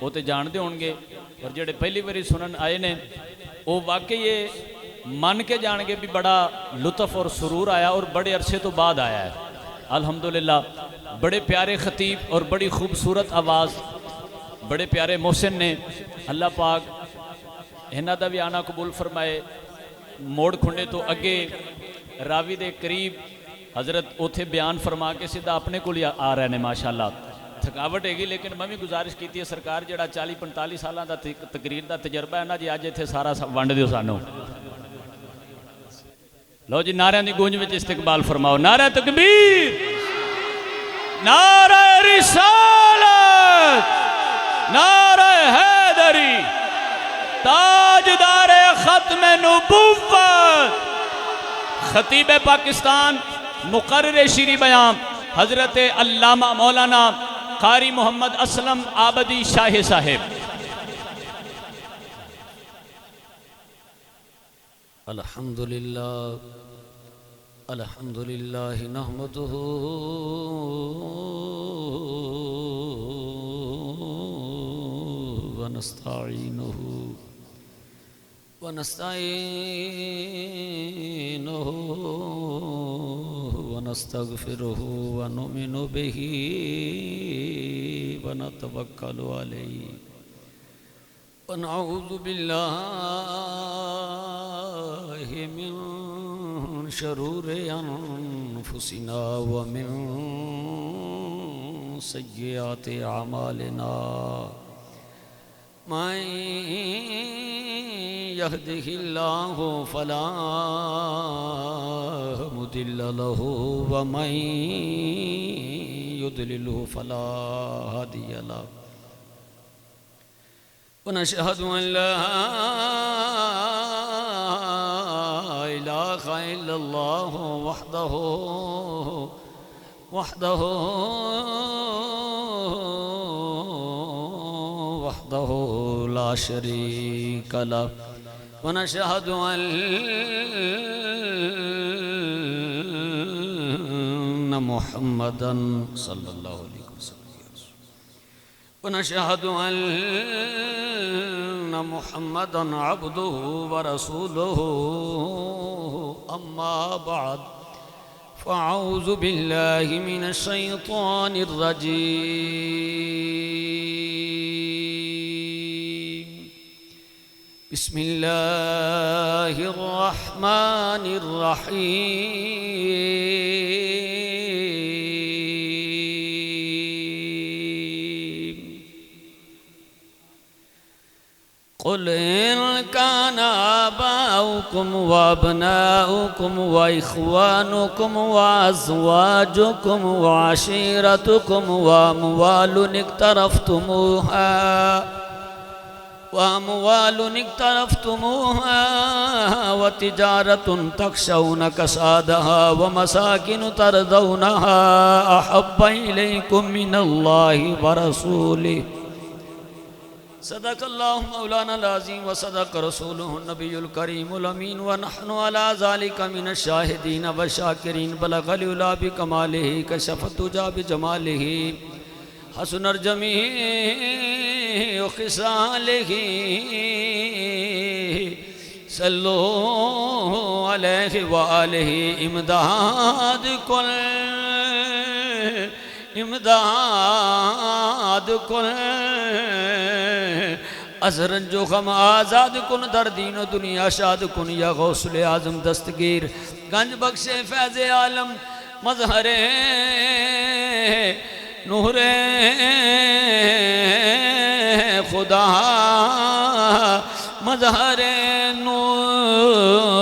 وہ تو جانتے ہون گے، اور جڑے پہلی باری سنن آئے نے وہ واقعی یہ من کے جان گے بھی بڑا لطف اور سرور آیا، اور بڑے عرصے تو بعد آیا ہے الحمدللہ۔ بڑے پیارے خطیب اور بڑی خوبصورت آواز، بڑے پیارے محسن نے، اللہ پاک انہاں دا بھی آنا قبول فرمائے۔ موڑ کھنڈے تو اگے راوی دے قریب حضرت اوتھے بیان فرما کے سیدھا اپنے کو لیا آ رہے ہیں ماشاءاللہ۔ تھکاوٹ ہے گی لیکن میں بھی گزارش کیتی ہے سرکار جڑا 40-45 سالاں دا تقریر دا تجربہ ہے نا جی، اج ایتھے سارا ونڈ دیو سانو۔ لو جی نعرہ دی گونج وچ استقبال فرماؤ، نعرہ تکبیر، نعرہ رسالت، نعرہ حیدری، تاجدار ختم نبوت، خطیب پاکستان، مقرر شیریں بیان حضرت علامہ مولانا قاری محمد اسلم آبدی شاہ صاحب۔ الحمدللہ نحمدہ ونستعینہ ونستغفرہ ونؤمن بہ ونتوکل علیہ ونعوذ باللہ من شرور انفسنا ومن سیئات اعمالنا، من يهده الله فلا مضل له ومن يضلله فلا هادي له، ونشهد أن لا إله إلا الله وحده لا شريك له، ونشهد أن محمدًا صلى الله عليه وسلم، ونشهد أن محمدًا عبده ورسوله، أما بعد فأعوذ بالله من الشيطان الرجيم، بسم الله الرحمن الرحيم، قل إن كان آباؤكم وأبناؤكم وإخوانكم وأزواجكم وعشيرتكم وأموال اقترفتموها وتجارة تخشون كسادها ومساكن ترضونها أحب إليكم من الله ورسوله، صدق الله مولانا العظيم وصدق رسوله النبي الكريم الأمين، ونحن على ذلك من الشاهدين والشاكرين، بلغ العلا بكماله كشف الدجى بجماله، حسن الجميع خصاله، صلوا عليه وآله، امداد کل ازرن جو غم آزاد کن، در دین و دنیا شاد کن، یا غوث اعظم دستگیر گنج بخش فیض عالم، مظہر نور خدا، مظہر نور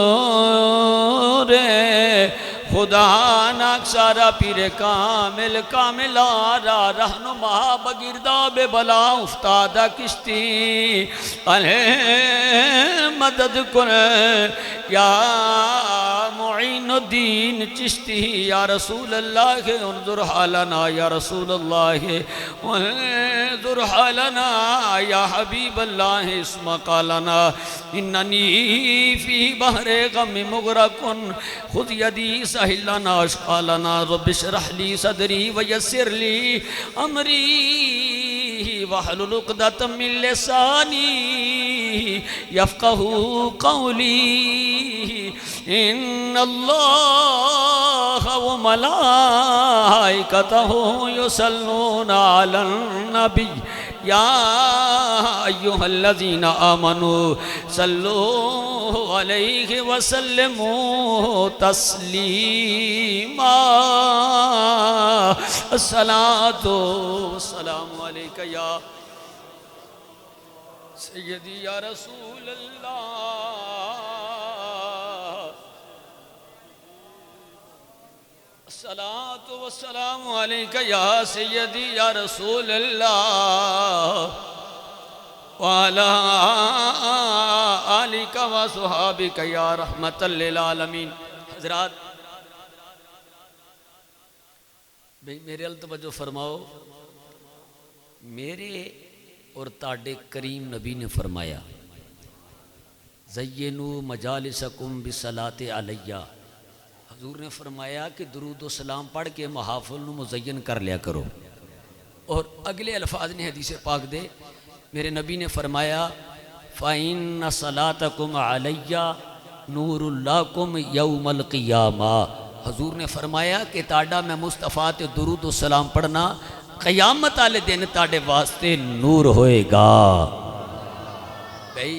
خدا، ناکسارا پیر کامل کامل آرا، رہنما بگرداب بلا افتادہ کشتی، علیہ مدد کن یا معین الدین چشتی، یا رسول اللہ انظر حالنا، یا رسول اللہ انظر حالنا، یا حبیب اللہ اسم قالنا، اننی فی بحر غم مغرقن، خذ یدی سہل لنا اشقالنا، رب اشرح لی صدری ویسر لی امری واحلل عقدۃ من لسانی یفقهوا قولی ان اللہ وملائکتہ یصلون علی النبی یا ایہا الذین آمنوا صلوا علیہ وسلموا تسلیما الصلاۃ والسلام علیک یا سیدی یا رسول اللہ الصلاۃ والسلام علیک یا سیدی یا رسول اللہ وعلی آلک و صحابک یا رحمت للعالمین۔ حضرات بھئی میرے توجہ فرماؤ، میرے اور تاڑے کریم نبی نے فرمایا زینو مجالسکم بصلاۃ علیہ، حضور نے فرمایا کہ درود و سلام پڑھ کے محافل نو مزین کر لیا کرو۔ اور اگلے الفاظ نے حدیث پاک دے، میرے نبی نے فرمایا فَإِنَّ صَلَاتَكُمْ عَلَيَّ نُورُ اللَّهُكُمْ يَوْمَ الْقِيَامَةِ، حضور نے فرمایا کہ تاڑا میں مصطفیٰ تے درود و سلام پڑھنا قیامت والے دن تاڑے واسطے نور ہوئے گا۔ بھئی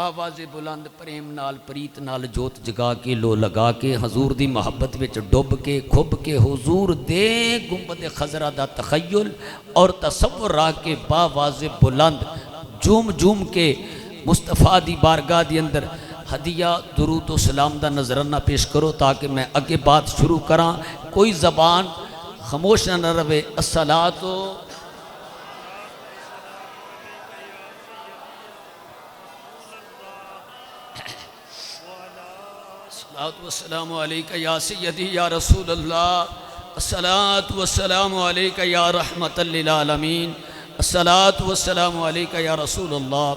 آواز بلند پریم نال پریت نال جوت جگا کے لو لگا کے حضور دی محبت وچ ڈب کے کھب کے حضور دے گنبد خضرا دا تخیل اور تصور را کے باواز بلند جوم جوم کے مصطفیٰ دی بارگاہ دی اندر ہدیہ درود و سلام دا نظرانہ پیش کرو تاکہ میں اگے بات شروع کراں، کوئی زبان خاموش نہ رہے۔ الصلاۃ والسلام علیکہ یا سیدی یا رسول اللہ، الصلاۃ والسلام علیکہ یا رحمت للعالمین، الصلاۃ والسلام علیکہ یا رسول اللہ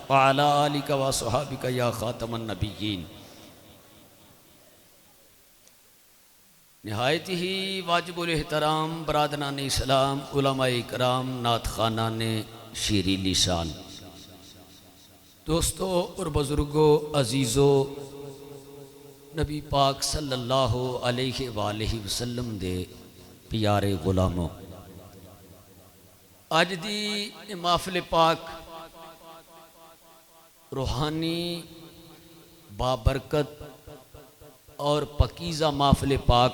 وعلی آلک و صحابک یا خاتم النبیین۔ نہایت ہی واجب الاحترام برادران اسلام، علماء کرام، نعت خوانان شیریں لسان، دوستو اور بزرگوں، عزیزوں، نبی پاک صلی اللہ علیہ وآلہ وسلم دے پیارے غلاموں، آج دی محفل پاک روحانی بابرکت اور پکیزہ محفل پاک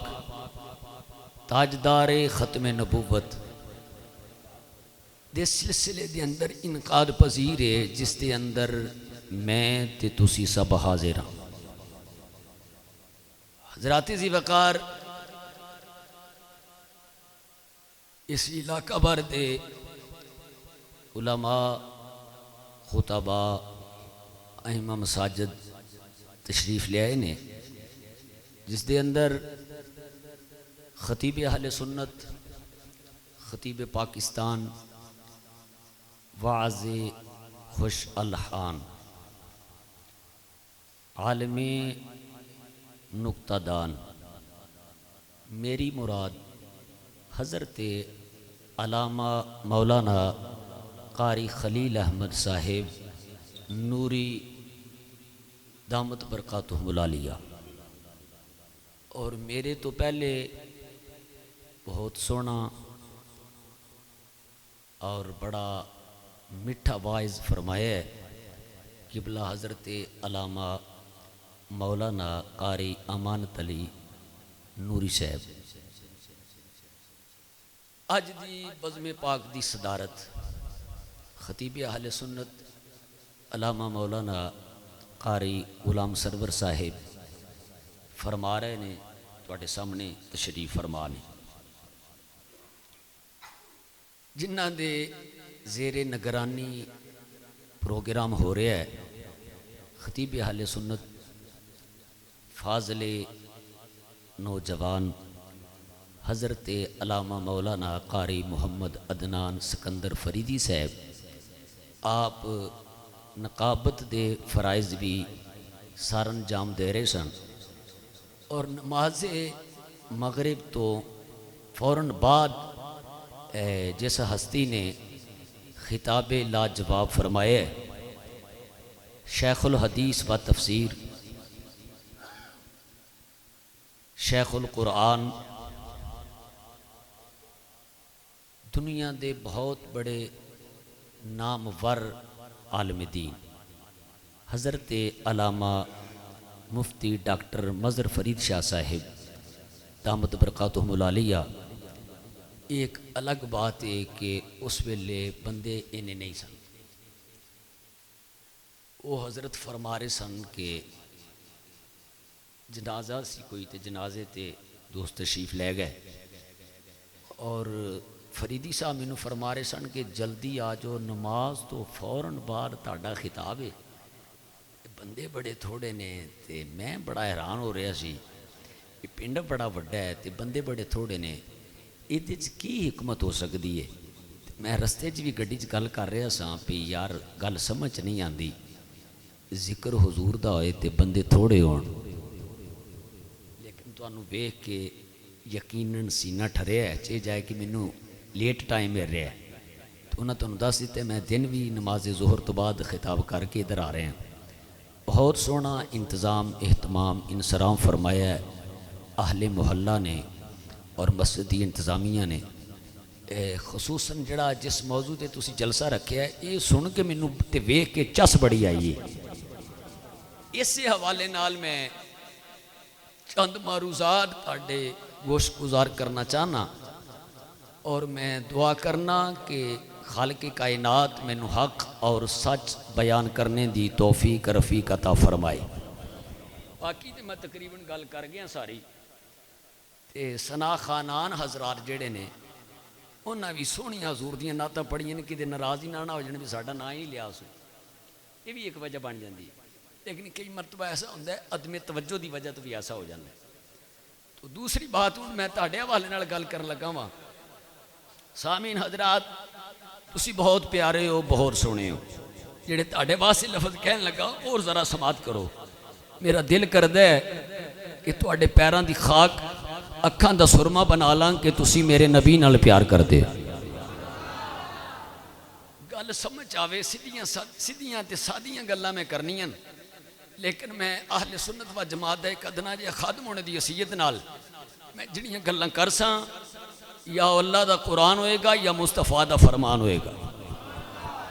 تاجدار ختم نبوت دے سلسلے دے اندر انعقاد پذیر ہے، جس دے اندر میں تے تسی سب حاضر ہاں۔ حضرات ذی وقار اس علاقہ بھر دے علماء، خطبہ، ائمہ مساجد تشریف لے آئے نے، جس دے اندر خطیب اہل سنت، خطیب پاکستان، واعظ خوش الحان، عالمی نکتہ دان، میری مراد حضرت علامہ مولانا قاری خلیل احمد صاحب نوری دامت برکاتہم العالیہ، اور میرے تو پہلے بہت سونا اور بڑا میٹھا واعظ فرمایا ہے قبلہ حضرت علامہ مولانا قاری امانت علی نوری صاحب۔ اج دی بزم پاک دی صدارت خطیب اہل سنت علامہ مولانا قاری غلام سرور صاحب فرما رہے نے، تواڈے سامنے تشریف فرما نے، جنہ دے زیر نگرانی پروگرام ہو رہا ہے۔ خطیب اہل سنت فاضل نوجوان حضرت علامہ مولانا قاری محمد عدنان سکندر فریدی صاحب، آپ نقابت دے فرائض بھی سار انجام دے رہے سن، اور نماز مغرب تو فوراً بعد جس ہستی نے خطاب لاجواب فرمایا ہے شیخ الحدیث و تفسیر، شیخ القرآن، دنیا دے بہت بڑے نامور عالم دین حضرت علامہ مفتی ڈاکٹر مظہر فرید شاہ صاحب دامت برکاتہم العالیہ، ایک الگ بات ہے کہ اس ویلے بندے انہیں نہیں سن، وہ حضرت فرما رہے سن کہ جنازہ سی کوئی تے جنازے تے دوست تشریف لے گئے، اور فریدی صاحب مینوں فرما رہے سن کہ جلدی آ جاؤ، نماز تو فوراً بعد تہاڈا خطاب ہے۔ بندے بڑے تھوڑے نے تے میں بڑا حیران ہو رہا سی، یہ پنڈ بڑا وڈا ہے تے بندے بڑے تھوڑے نے، یہ کی حکمت ہو سکتی ہے؟ میں رستے بھی گڈی گل کر رہا سا بھی یار گل سمجھ نہیں آتی، ذکر حضور دا ہوئے تے بندے تھوڑے ہون، لیکن تانوں ویکھ کے یقیناً سینہ ٹھریا ہے، چاہے جائے کہ مینوں لیٹ ٹائم مل رہا ہے، تو انہوں تانوں دس دیتے میں دن بھی نماز ظہر تو بعد خطاب کر کے ادھر آ رہے ہیں۔ بہت سونا انتظام اہتمام انصرام فرمایا ہے اہل محلہ نے اور مسجدی انتظامیہ نے، خصوصاً جڑا جس موضوع تے تسی جلسہ رکھیا ہے یہ سن کے مینوں تے ویکھ کے چس بڑی آئی ہے۔ اسی حوالے نال میں چند معروضات تہاڈے گوش گزار کرنا چاہنا، اور میں دعا کرنا کہ خالق کائنات مینوں حق اور سچ بیان کرنے دی توفیق رفیق عطا فرمائے۔ باقی تے میں تقریباً گل کر گیا ساری، تے ثنا خانان حضرات جڑے نے انہاں بھی سونی حضور دیاں نعتاں پڑھیاں نے، کدے ناراض ہی نہ ہو جانے بھی ساڈا نا ہی لیا سو، یہ بھی ایک وجہ بن جاندی ہے، لیکن کئی مرتبہ ایسا ہوتا ہے عدم توجہ دی وجہ تو بھی ایسا ہو جاتا ہے۔ تو دوسری بات ہوں میں تہاڈے حوالے نال گل کرن لگا واں، سامعین حضرات تسی بہت پیارے ہو، بہت سونے ہو، جڑے تہاڈے واسطے لفظ کہن لگا اور ذرا سماعت کرو، میرا دل کردا ہے کہ تہاڈے پیراں دی خاک اکھاں دا سرما بنا لاں کہ تسی میرے نبی نال پیار کردے۔ گل سمجھ آوے، سیدھیاں تے سادیاں گلاں میں کرنیاں، لیکن میں اہل سنت و جماعت دا ایک ادنا جہا خادم ہونے دی حیثیت نال میں جڑیاں گلاں کرساں یا اللہ دا قرآن ہوئے گا یا مصطفیٰ دا فرمان ہوئے گا۔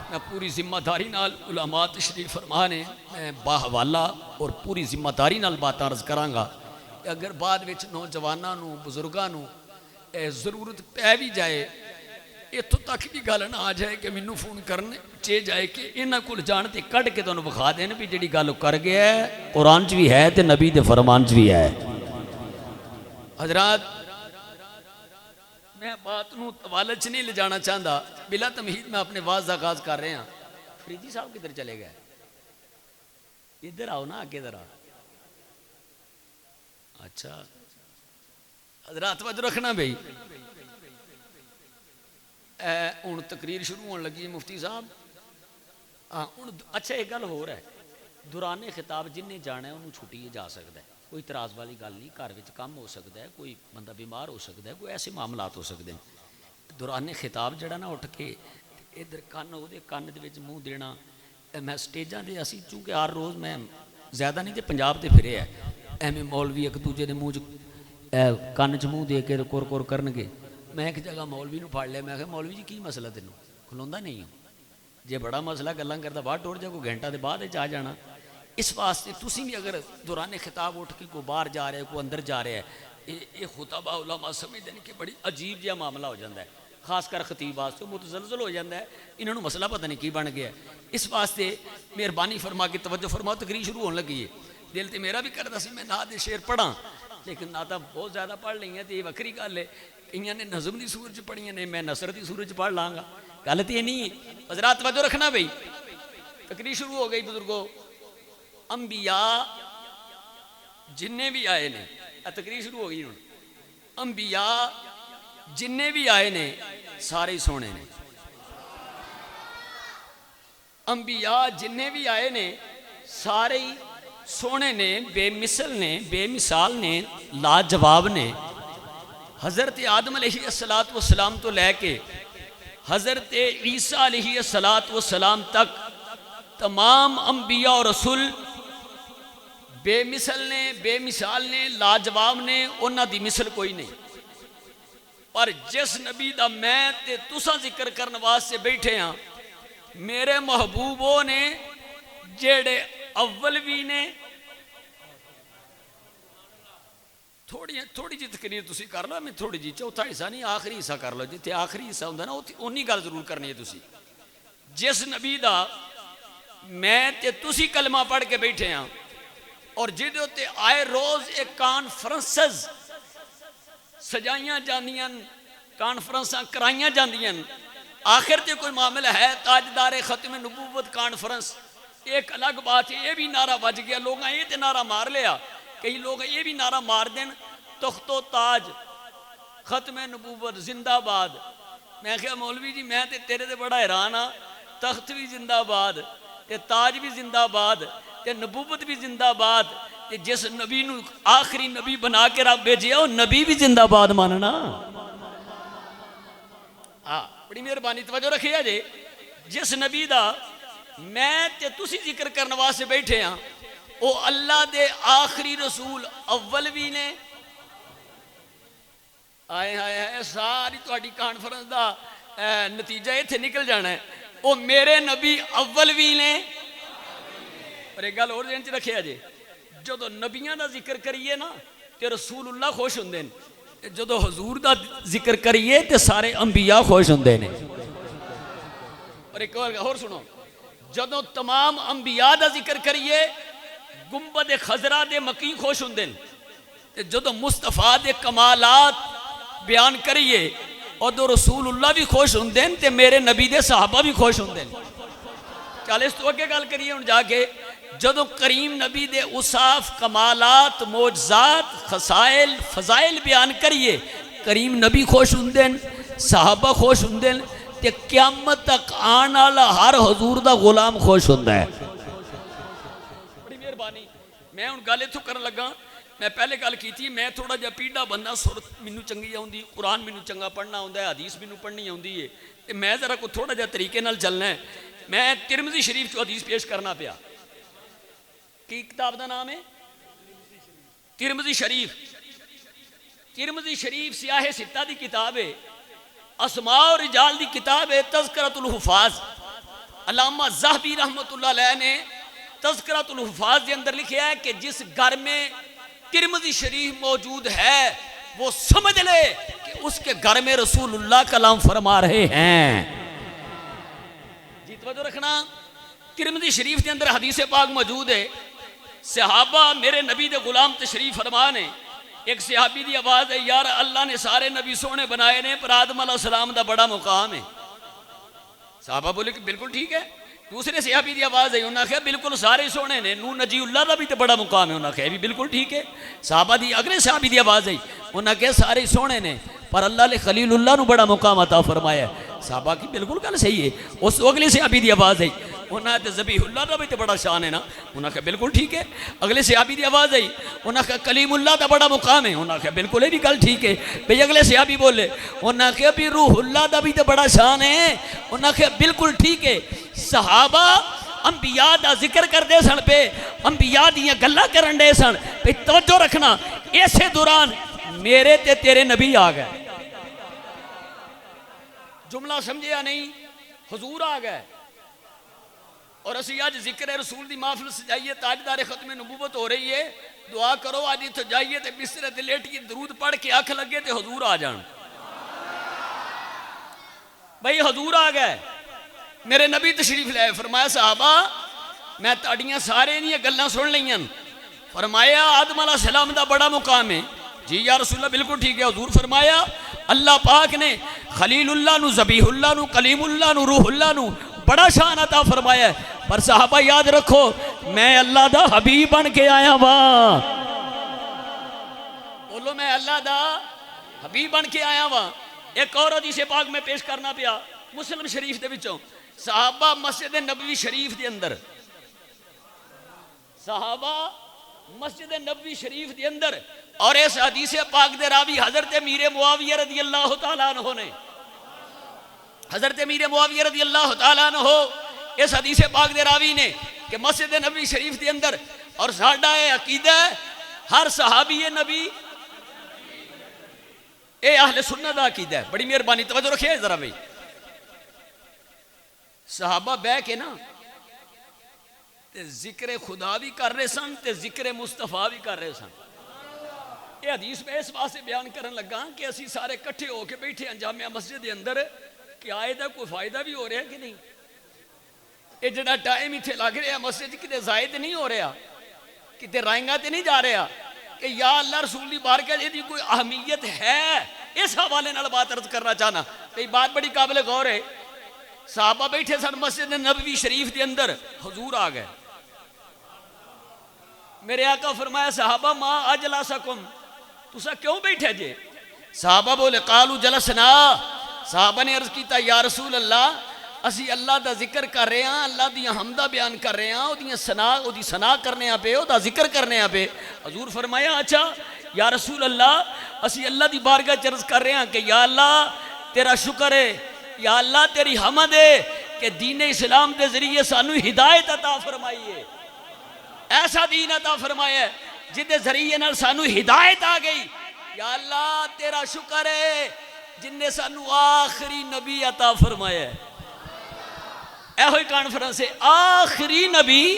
میں پوری ذمہ داری نال علماء تشریف فرما نے میں باحوالہ اور پوری ذمہ داری نال بات عرض کرانگا کہ اگر بعد وچ نوجواناں نو بزرگاں نو ضرورت پہ بھی جائے، اتوں تک بھی گل نہ آ جائے کہ مینوں فون کرنے چے جائے کہ انہاں کول جان تے کڈ کے تانوں بخا دین بھی جڑی گل کر گیا ہے قرآن چ بھی ہے تے نبی دے فرمان چ بھی ہے۔ حضرات میں بات نو طوالت نہیں لے جانا چاہتا، بلا تمہید میں اپنے واز کا آغاز کر رہے ہیں۔ فریدی صاحب کدھر چلے گئے؟ ادھر آؤ نا، آگے ادھر آؤ۔ اچھا حضرات توجہ رکھنا بھائی، ہوں تقریر شروع ہونے لگی ہے مفتی صاحب۔ اچھا ایک گل ہو رہا ہے، دوران خطاب جن نے جانا ہے انہوں چھٹی جا سکتا ہے، کوئی اعتراض والی گل نہیں، گھر وچ کام ہو سکتا ہے، کوئی بندہ بیمار ہو سکتا ہے، کوئی ایسے معاملات ہو سکتے ہیں۔ دوران خطاب جڑا نا اٹھ کے ادھر کن وہ کن دے وچ منہ دینا، میں سٹیجاں دے اسی چونکہ ہر روز میں زیادہ نہیں تے پنجاب تے پھرے ہے، ایویں مولوی ایک دوجے دے منہ کن چ منہ دے کے کور کور کرنگے۔ میں ایک جگہ مولوی نو پھڑ لیا، میں کہا مولوی جی کی مسئلہ تینوں کھلوندا نہیں ہوں، جے بڑا مسئلہ گلاں کردا باہر ٹوڑ جا، کوئی گھنٹہ دے بعد آ جانا۔ اس واسطے تسی بھی اگر دوران خطاب اٹھ کے کوئی باہر جا رہا ہے، کوئی اندر جا رہا ہے، یہ خطبہ علماء سمجھتے ہیں کہ بڑی عجیب جہا معاملہ ہو جاتا ہے، خاص کر خطیب واسطے متزلزل ہو جاتا ہے، انہوں نے مسئلہ پتہ نہیں کی بن گیا ہے۔ اس واسطے مہربانی فرما کے توجہ فرماؤ، تقریر شروع ہونے لگی ہے۔ دل تے میرا بھی کرتا سی میں نعت شعر پڑھاں، لیکن نعتاں بہت زیادہ پڑھ لی ہیں تو یہ وکری گل ہے، کئیاں نے نظم دی سورج پڑھیاں نے، میں نثر دی سورج پڑھ لاں گا، گل تو یہ نہیں ہے۔ حضرات توجہ رکھنا بھائی، تقریر شروع ہو گئی بزرگوں۔ انبیاء جننے بھی آئے نے، تقریر شروع ہو گئی انہوں، انبیاء جننے بھی آئے نے سارے سونے نے، انبیاء جننے بھی آئے نے سارے سونے نے، بے مثل نے، بے مثال نے، لاجواب نے۔ حضرت آدم علیہ السلام تو لے کے حضرت عیسیٰ علیہ السلام تک تمام انبیاء اور رسول بے مثل نے، بے مثال نے، لاجواب نے، انہاں دی مثل کوئی نہیں. پر جس نبی دا میں تے تساں ذکر کرن واسطے بیٹھے ہاں، میرے محبوبوں نے جیڑے اول بھی نے. تھوڑی جی تقریر تسی کر لو، میں تھوڑی جی چوتھا حصہ نہیں آخری حصہ کر لو. جتنے آخری حصہ ہوندا نا اونی گل ضرور کرنی ہے تسی. جس نبی دا میں تے تسی کلمہ پڑھ کے بیٹھے ہاں اور جدے تے آئے روز ایک کانفرنسز سجائیاں جاندیاں، کانفرنساں کرائیاں جاندیاں. آخر تے کوئی معاملہ ہے تاجدار ختم نبوت کانفرنس، ایک الگ بات ہے. یہ بھی نعرہ بج گیا، لوگ یہ تے نعرہ مار لیا، کئی لوگ یہ بھی نعرہ مار دیں تخت و تاج ختم نبوت زندہ باد. میں کہا مولوی جی میں تے تیرے تے بڑا حیران ہاں، تخت بھی زندہ باد تے تاج بھی زندہ باد تے نبوت بھی زندہ باد، تے جس نبی نو آخری نبی بنا کے رب بھیجیا وہ نبی بھی زندہ باد ماننا. بڑی مہربانی توجہ رکھیا جے. جس نبی دا میں تے تسی ذکر کرنے واسطے بیٹھے ہاں وہ اللہ دے آخری رسول اول بھی نے. آئے آئے ساری تہاڈی کانفرنس دا نتیجہ ایتھے نکل جانا ہے. وہ میرے نبی اول بھی نے. پر ایک گل اور ذہن چ رکھیا جے، جدو نبیاں دا ذکر کریے نا تے رسول اللہ خوش ہوندے نے، جدو حضور دا ذکر کریے تے سارے انبیاء خوش ہوندے نے. اور ایک اور سنو، جدو تمام انبیاء دا ذکر کریے گنبد خضرا دے مکی خوش ہوندے تے جدو مصطفیٰ دے کمالات بیان کریے ادو رسول اللہ بھی خوش ہوندے تے میرے نبی دے صحابہ بھی خوش ہوندے. چل اس تو اگے گل کریے ہن جا کے. جدو کریم نبی دے اوصاف کمالات معجزات خصائل فضائل بیان کریے کریم نبی خوش ہوندے، صحابہ خوش ہوندے تے قیامت تک آن والا ہر حضور دا غلام خوش ہوندا ہے. بڑی مہربانی. میں ہن گل اتھوں کرن لگا. میں پہلے گل کیتی میں تھوڑا جہا پیڑا بندہ، سرت مینوں چنگی آوندی، قرآن مینوں چنگا پڑھنا ہوندا ہے، حدیث مینوں پڑھنی آوندی ہے تے میں ذرا کو تھوڑا جہا طریقے نال چلنا ہے. میں ترمذی شریف چوں حدیث پیش کرنا پیا. کی کتاب دا نام ہے؟ ترمذی شریف. ترمذی شریف سیاہ ستہ دی کتاب ہے، اسماء و رجال دی کتاب ہے. تذکرۃ الحفاظ علامہ ذہبی رحمۃ اللہ علیہ نے تذکرۃ الحفاظ کے اندر لکھا ہے کہ جس گھر میں ترمذی شریف موجود ہے وہ سمجھ لے کہ اس کے گھر میں رسول اللہ کلام فرما رہے ہیں. جی توجہ رکھنا. ترمذی شریف کے اندر حدیث پاک موجود ہے. صحابہ میرے نبی دے غلام تشریف فرما نے. ایک صحابی دی آواز ہے، یار اللہ نے سارے نبی سونے بنائے نے پر آدم علیہ السلام دا بڑا مقام ہے. صحابہ بولے کہ بالکل ٹھیک ہے. دوسرے صحابی دی آواز ہے، انہوں نے کہا بالکل سارے سونے نے، نو نجی اللہ دا بھی تو بڑا مقام ہے. انہوں نے کہا بھی بالکل ٹھیک ہے. صحابہ دی اگلے صحابی دی آواز ہے، انہوں نے کہا سارے سونے نے پر اللہ نے خلیل اللہ نو بڑا مقام عطا فرمایا ہے. صحابہ کی بالکل گل صحیح ہے. اس اگلے صحابی دی آواز ہے، انہوں نے ذبیح اللہ دا بھی تو بڑا شان ہے نا. انہوں نے کہا بالکل ٹھیک ہے. اگلے صحابی دی آواز ہے، انہوں نے کہا کلیم اللہ دا بڑا مقام ہے. انہوں نے کہا بالکل یہ بھی گل ٹھیک ہے. بھئی اگلے صحابی بولے، انہوں نے کہا بھی روح اللہ دا بھی تو بڑا شان ہے. انہوں نے کہا بالکل ٹھیک ہے. صحابہ انبیاء دا ذکر کر دے سن پہ، انبیاء دیاں گلہ کرن دے سن پہ. توجہ رکھنا، ایسے دوران میرے تے تیرے نبی آ گئے. جملہ سمجھے یا نہیں؟ حضور آ گئے. اور اسی آج ذکر رسول دی محفل سجائیے، تاجدار ختم نبوت ہو رہی ہے. دعا کرو آج اتھے جائیے تے بسترے تے لیٹیے، درود پڑھ کے آنکھ لگے تے حضور آ جان. بھئی حضور آ گئے. میرے نبی تشریف لائے. فرمایا صحابہ میں تاڑیاں سارے نہیں گلاں سن لیاں. فرمایا آدم علیہ السلام دا بڑا مقام ہے. جی یا رسول اللہ بالکل ٹھیک ہے. حضور فرمایا اللہ پاک نے خلیل اللہ نو، ذبیح اللہ نو، کلیم اللہ نو، روح اللہ نو بڑا شان عطا فرمایا ہے. پر صحابہ یاد رکھو میں اللہ دا حبیب بن کے آیا ہاں. بولو میں اللہ دا حبیب بن کے آیا ہاں. ایک اور حدیث پاک میں پیش کرنا پیا مسلم شریف دے وچوں. صحابہ مسجد نبوی شریف دے اندر، صحابہ مسجد نبوی شریف دے اندر، اور اس حدیث پاک دے راوی حضرت امیر معاویہ رضی اللہ تعالیٰ عنہ نے حضرت امیر معاویہ رضی اللہ تعالیٰ عنہ اس حدیث پاک دے راوی نے کہ مسجد نبوی شریف دے اندر اور ساڈا اے عقیدہ ہے ہر صحابی نبی اے اہل سنت دا عقیدہ ہے. بڑی مہربانی توجہ رکھیے ذرا بھائی. صحابہ بہ کے نا تے ذکر خدا بھی کر رہے سن تے ذکر مصطفیٰ بھی کر رہے سن. یہ حدیث میں اس واسطے بیان کرن لگا کہ اسی سارے کٹھے ہو کے بیٹھے ہیں جامعہ مسجد دے اندر کہ آئے دا کوئی فائدہ بھی ہو رہا ہے کہ نہیں. یہ جڑا ٹائم اتنے لگ رہا مسجد کتے زائد نہیں ہو رہا, کتے رائنگاں تے نہیں جا رہا کہ یا اللہ رسول دی بارگاہ دی کوئی اہمیت ہے. اس حوالے نال بات عرض کرنا چاہنا. یہ بات بڑی قابل غور ہے. صحابہ بیٹھے سن مسجد نبوی شریف دے اندر, حضور آ گئے. میرے آقا فرمایا صحابہ ما اجلاسکم, تسا کیوں بیٹھے جے؟ صحابہ بولے قالو جلسنا. صحابہ نے عرض کیتا یا رسول اللہ اسی اللہ دا ذکر کر رہے ہیں, اللہ دی حمدہ بیان کر رہے ہیں, او دی ثنا کرنے پہ, او دا ذکر کرنے پہ. حضور فرمایا اچھا یا رسول اللہ اسی اللہ دی بارگاہ چرز کر رہے ہیں کہ یا اللہ تیرا شکر ہے, یا اللہ تیری حمد ہے کہ دین اسلام دے ذریعے سانو ہدایت عطا فرمائی ہے. ایسا دین عطا فرمایا ہے جدے ذریعے نال سانو ہدایت آ گئی. یا اللہ تیرا شکر ہے جن نے سانو آخری نبی عطا فرمایا ہے. اے ہوئی کانفرنس ہے آخری نبی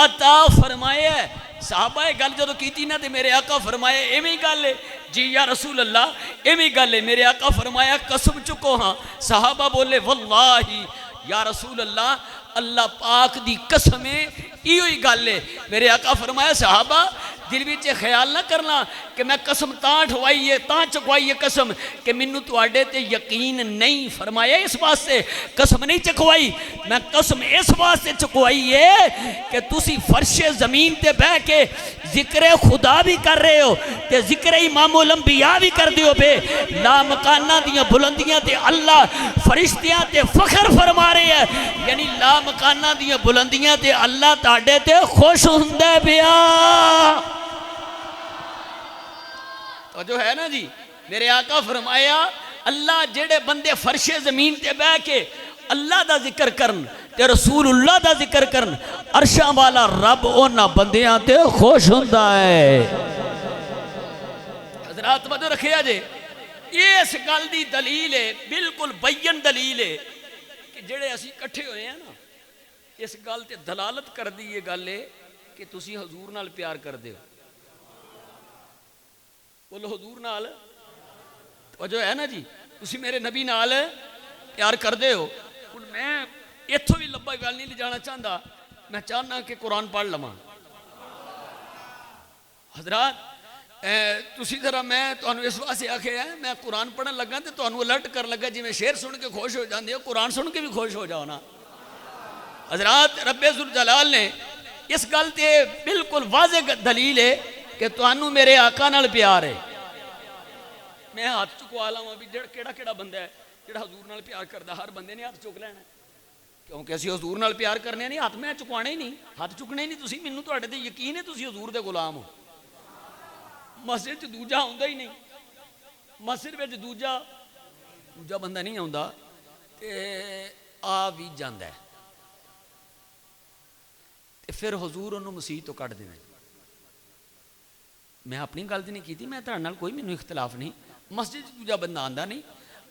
عطا فرمایا ہے. صحابہ گل جدو کیتی نا تے میرے آقا فرمایا ایویں گل ہے جی یا رسول اللہ ایویں گل ہے. میرے آقا فرمایا قسم چکو ہاں. صحابہ بولے واللہ یا رسول اللہ اللہ پاک دی قسم ہے ایو ہی گل ہے. میرے آقا فرمایا صحابہ دل وچ خیال نہ کرنا کہ میں قسم تاں چکوائی ہے قسم کہ مینوں تواڈے تے یقین نہیں. فرمایا اس واسطے قسم نہیں چکوائی, میں قسم اس واسطے چکوائی ہے کہ تسی فرش زمین تے بہ کے ذکر خدا بھی کر رہے ہو تے ذکر امام الانبیاء بھی کر دیو پہ. لا مکانہ دیاں بلندیاں تے اللہ فرشتیاں تے فخر فرما رہے ہیں, یعنی لا مکانہ دیاں بلندیاں تے اللہ تاڑے تے خوش ہوندے پیا. تو جو ہے نا جی میرے آقا فرمایا اللہ جڑے بندے فرش زمین تے بہ کے اللہ دا ذکر کرن تے رسول اللہ دا ذکر کرن عرشاں والا رب اونا بندیاں تے خوش ہوندا ہے. حضرات توجہ رکھیا جے یہ اس گل دی دلیل ہے, بالکل بین دلیل ہے کہ جڑے اسی اکٹھے ہوئے ہیں نا اس گل تے دلالت کر دی یہ گل ہے کہ تسی حضور نال پیار کر دیو. بولو حضور نال توجہ ہے نا جی, تسی میرے نبی نال پیار کر دے ہو. میں اتھوں بھی لمبا گل نہیں لے جانا چاہتا, میں چاہنا کہ قرآن پڑھ لواں. حضرات تسی ذرا میں تانوں اس واسطے آکھیا ہے میں قرآن پڑھن لگا تے تانوں الرٹ کر لگا جی میں شعر سن کے خوش ہو جاندے ہو, قرآن سن کے بھی خوش ہو جاؤ نا. حضرات رب ذوالجلال نے اس گل تے بالکل واضح دلیل ہے کہ تانوں میرے آقا نال پیار ہے. میں ہاتھ چکوا لاواں بھی کیڑا بندہ ہے جڑا حضور نال پیار کردا, ہر بندے نے ہاتھ چک لینا کیونکہ اسی حضور نال پیار کرنے نہیں, ہاتھ میں چکوانے ہی نہیں, ہاتھ چکنے ہی نہیں. تسی مینوں تواڈے تے یقین ہے تسی حضور دے غلام ہو. مسجد چ دوجا ہوندا ہی نہیں, مسجد وچ دوجا بندہ نہیں آوندا تے آ بھی جاندا ہے تے پھر حضور انہوں مسیح تو کٹ دینا. میں اپنی گل نہیں کی, میں تہاڈے نال کوئی مینوں اختلاف نہیں. مسجد دوجا بندہ آندا نہیں,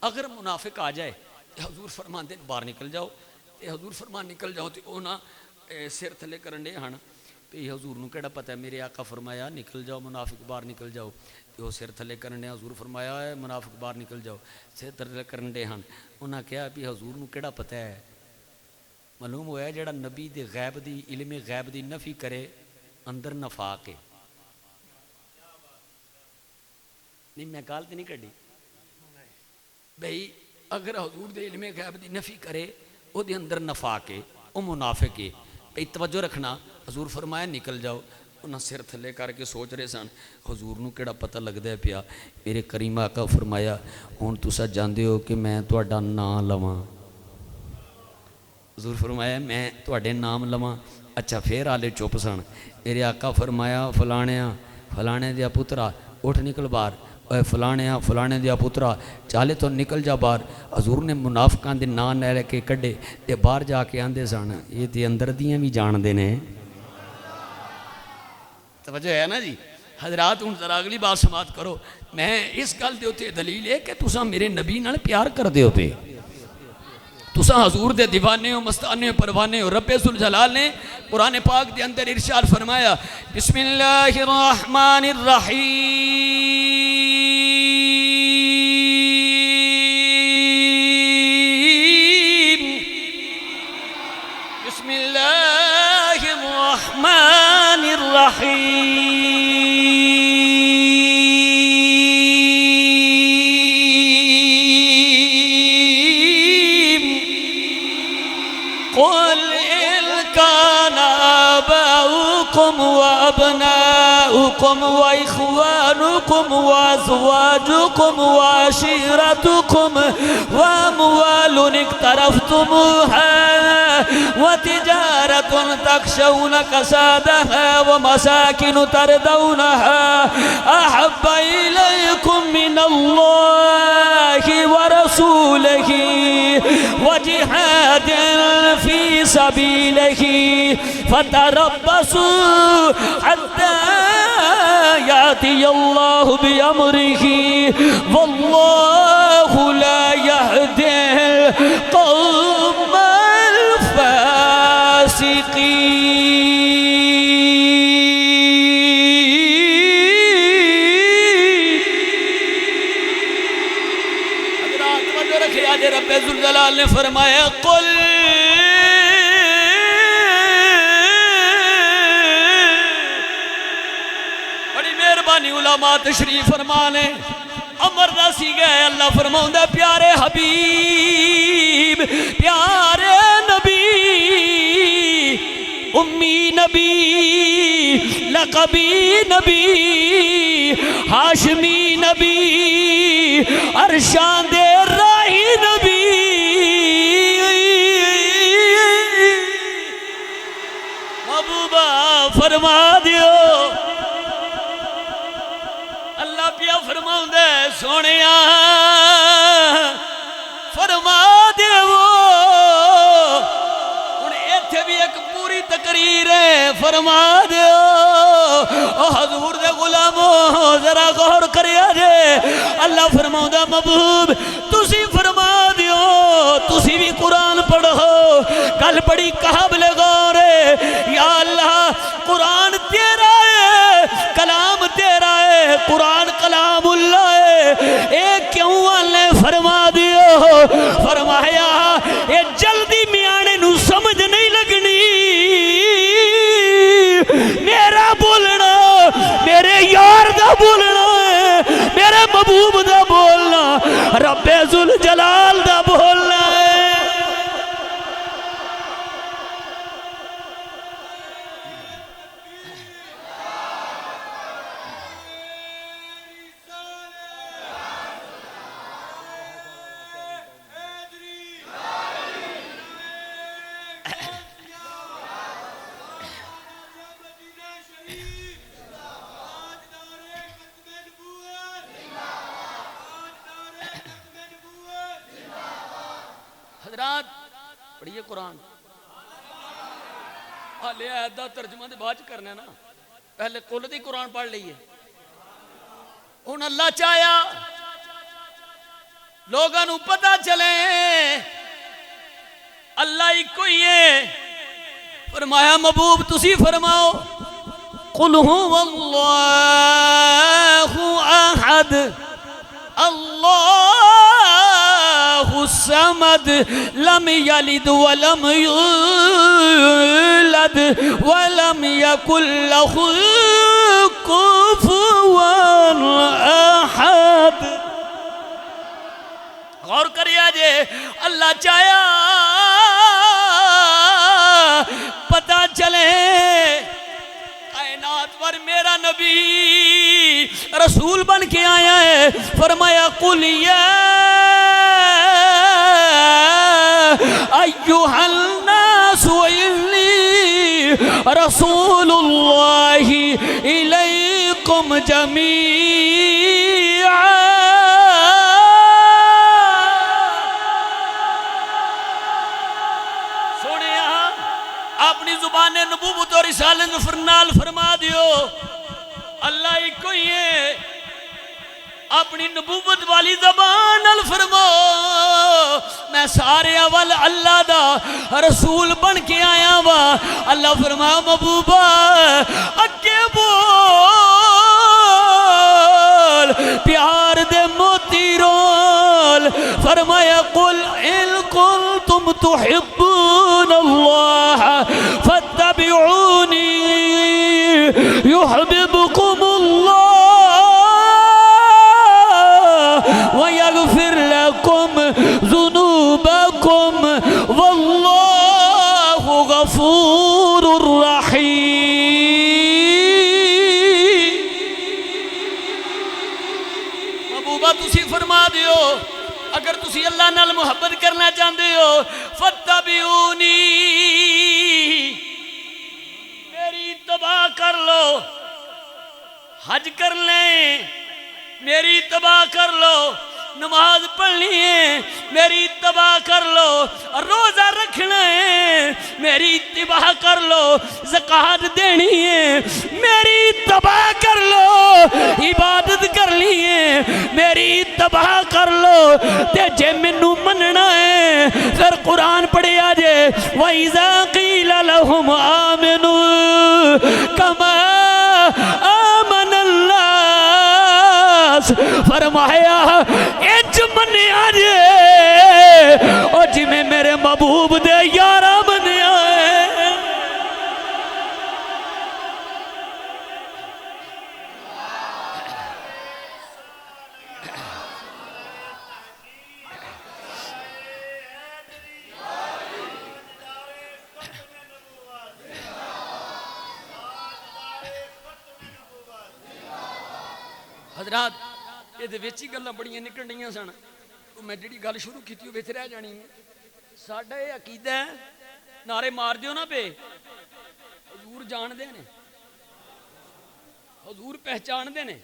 اگر منافق آ جائے تو حضور فرماندے باہر نکل جاؤ, تے حضور فرمان نکل جاؤ تے او نا سر تھلے کرن دے ہن تے حضور نوں کیڑا پتہ ہے. میرے آقا فرمایا نکل جاؤ منافق باہر نکل جاؤ, تے او سر تھلے کرن دے. حضور فرمایا ہے منافق باہر نکل جاؤ, سر تھلے کرن دے ہن. انہاں کہا بھی حضور نوں کیڑا پتہ ہے. معلوم ہوا ہے جڑا نبی دے غیب دی علم غیب دی نفی کرے اندر نفاق ہے. نہیں میں گل تے نہیں کڈی بھئی اگر حضور دے علم غیب دی نفی کرے او دے اندر نفاق ہے, او منافق ہے. بھئی توجہ رکھنا, حضور فرمایا نکل جاؤ. انہاں سر تھلے کر کے سوچ رہے سن حضور نوں کیڑا پتہ لگدا ہے پیا. میرے کریم آقا فرمایا ہن تساں جاندے ہو کہ میں تہاڈا نام لواں. حضور فرمایا میں تہاڈے نام لواں. اچھا پھر آلے چپ سن. میرے آقا فرمایا فلانے دیا پترا اٹھ نکل باہر. اے فلانے دیا پترا چالے تو نکل جا باہر. حضور نے منافقاں دے نام لے کے کڈے تے باہر جا کے آندے سن یہ تے اندر دیاں بھی جان دے نے. توجہ ہے نا جی حضرات. ہوں ذرا اگلی بات سماعت کرو. میں اس گل دے اوتے دلیل ہے کہ تساں میرے نبی نال پیار کر دے ہو پے, تساں حضور دے دیوانے ہو, مستانے ہو, پروانے ہو. رب ذوالجلال نے قرآن پاک دے اندر ارشاد فرمایا بسم اللہ الرحمن الرحیم, بسم اللہ الرحمن الرحیم. قل إن كان آباؤكم وأبناؤكم وإخوانكم وأزواجكم وعشيرتكم وأموال اقترفتموها وتجارة تخشون كسادها ومساكن ترضونها أحب إليكم من الله ورسوله وجهاد في سبيله فتربصوا حتى يأتي الله بأمره والله لا يهدي القوم الفاسقين. حضرات توجہ رکھے آج رب ذوالجلال نے فرمایا قل علماء تشریف فرمانے امر دا سی گئے. اللہ فرماؤں دے پیارے حبیب, پیارے نبی, امی نبی, لقبی نبی, ہاشمی نبی, عرشان دے راہی نبی, محبوبہ فرما دیو. فرماؤں دے سونیا فرما دے وہ ان ایتھے بھی ایک پوری تقریر ہے. فرما دے حضور دے غلاموں ذرا غور کریا جے. اللہ فرماؤں دے محبوب تسی فرما دیو تسی بھی قرآن پڑھو. گل بڑی قابل غور ہے. یا اللہ قرآن تیرا ہے, کلام تیرا ہے, قرآن کلام اللہ ہے. اے کیوں اللہ فرما دیو؟ فرمایا اے جلدی میانے نو سمجھ نہیں لگنی. میرا بولنا میرے یار دا بولنا ہے, میرے محبوب دا بولنا رب ذوالجلال دا بولنا ہے. حضرات پڑھیے قرآن. حالے آیت دا ترجمہ دے بعد کرنا نا, پہلے قل دی قرآن پڑھ لئیے. ہن اللہ چاہیا لوگاں نو پتہ چلے اللہ ہی کوئی ہے. فرمایا محبوب تسی فرماؤ قل هو اللہ احد اللہ الصمد لم یلد ولم یولد ولم یکن لہ کفوا احد. غور کریا جے اللہ چاہیا پتہ چلے کائنات پر میرا نبی رسول بن کے آیا ہے. فرمایا قل یا ایوہ الناس انی رسول اللہ الیکم إليكم جميعا سونے اپنی زبان نبوت اور رسالت فرنال فرما دیو اللہ ہی کوئی ہے اپنی نبوت والی زبان الفرمو میں سارے اول اللہ دا رسول بن کے آیا وا اللہ فرمایا محبوبہ اگے بول پیار دے موتی رول فرمایا قل ان کنتم تحبون اللہ فاتبعونی يحببكم الله ويغفر لكم ذنوبكم والله غفور رحيم محبوبہ تسی فرما دیو اگر تسی اللہ نال محبت کرنا چاہتے ہو فاتبعونی میری اتباع کر لو حج کر لیں میری اتباع کر لو نماز پڑھنی ہے میری اتباع کر لو روزہ رکھنا ہے میری اتباع کر لو زکوٰۃ دینی ہے میری اتباع کر لو عبادت کرنی ہے میری اتباع کر لو تے جے مینوں مننا ہے پھر قرآن پڑھیا جے وَإِذَا قِيلَ لَهُمْ آمِنُوا كَمَا آمَنَ النَّاسُ فرمایا اج منیا جے اور جی میں میرے محبوب دے یارہ منیا ہے حضرات یہ ویچی گلہ بڑیاں نکل رہی سن میں جڑی گل شروع کی تھی وہ وچ رہ جانی ساڈا یہ عقیدہ ہے نعرے مار دیو نا پہ حضور جان دے نے حضور پہچان دے نے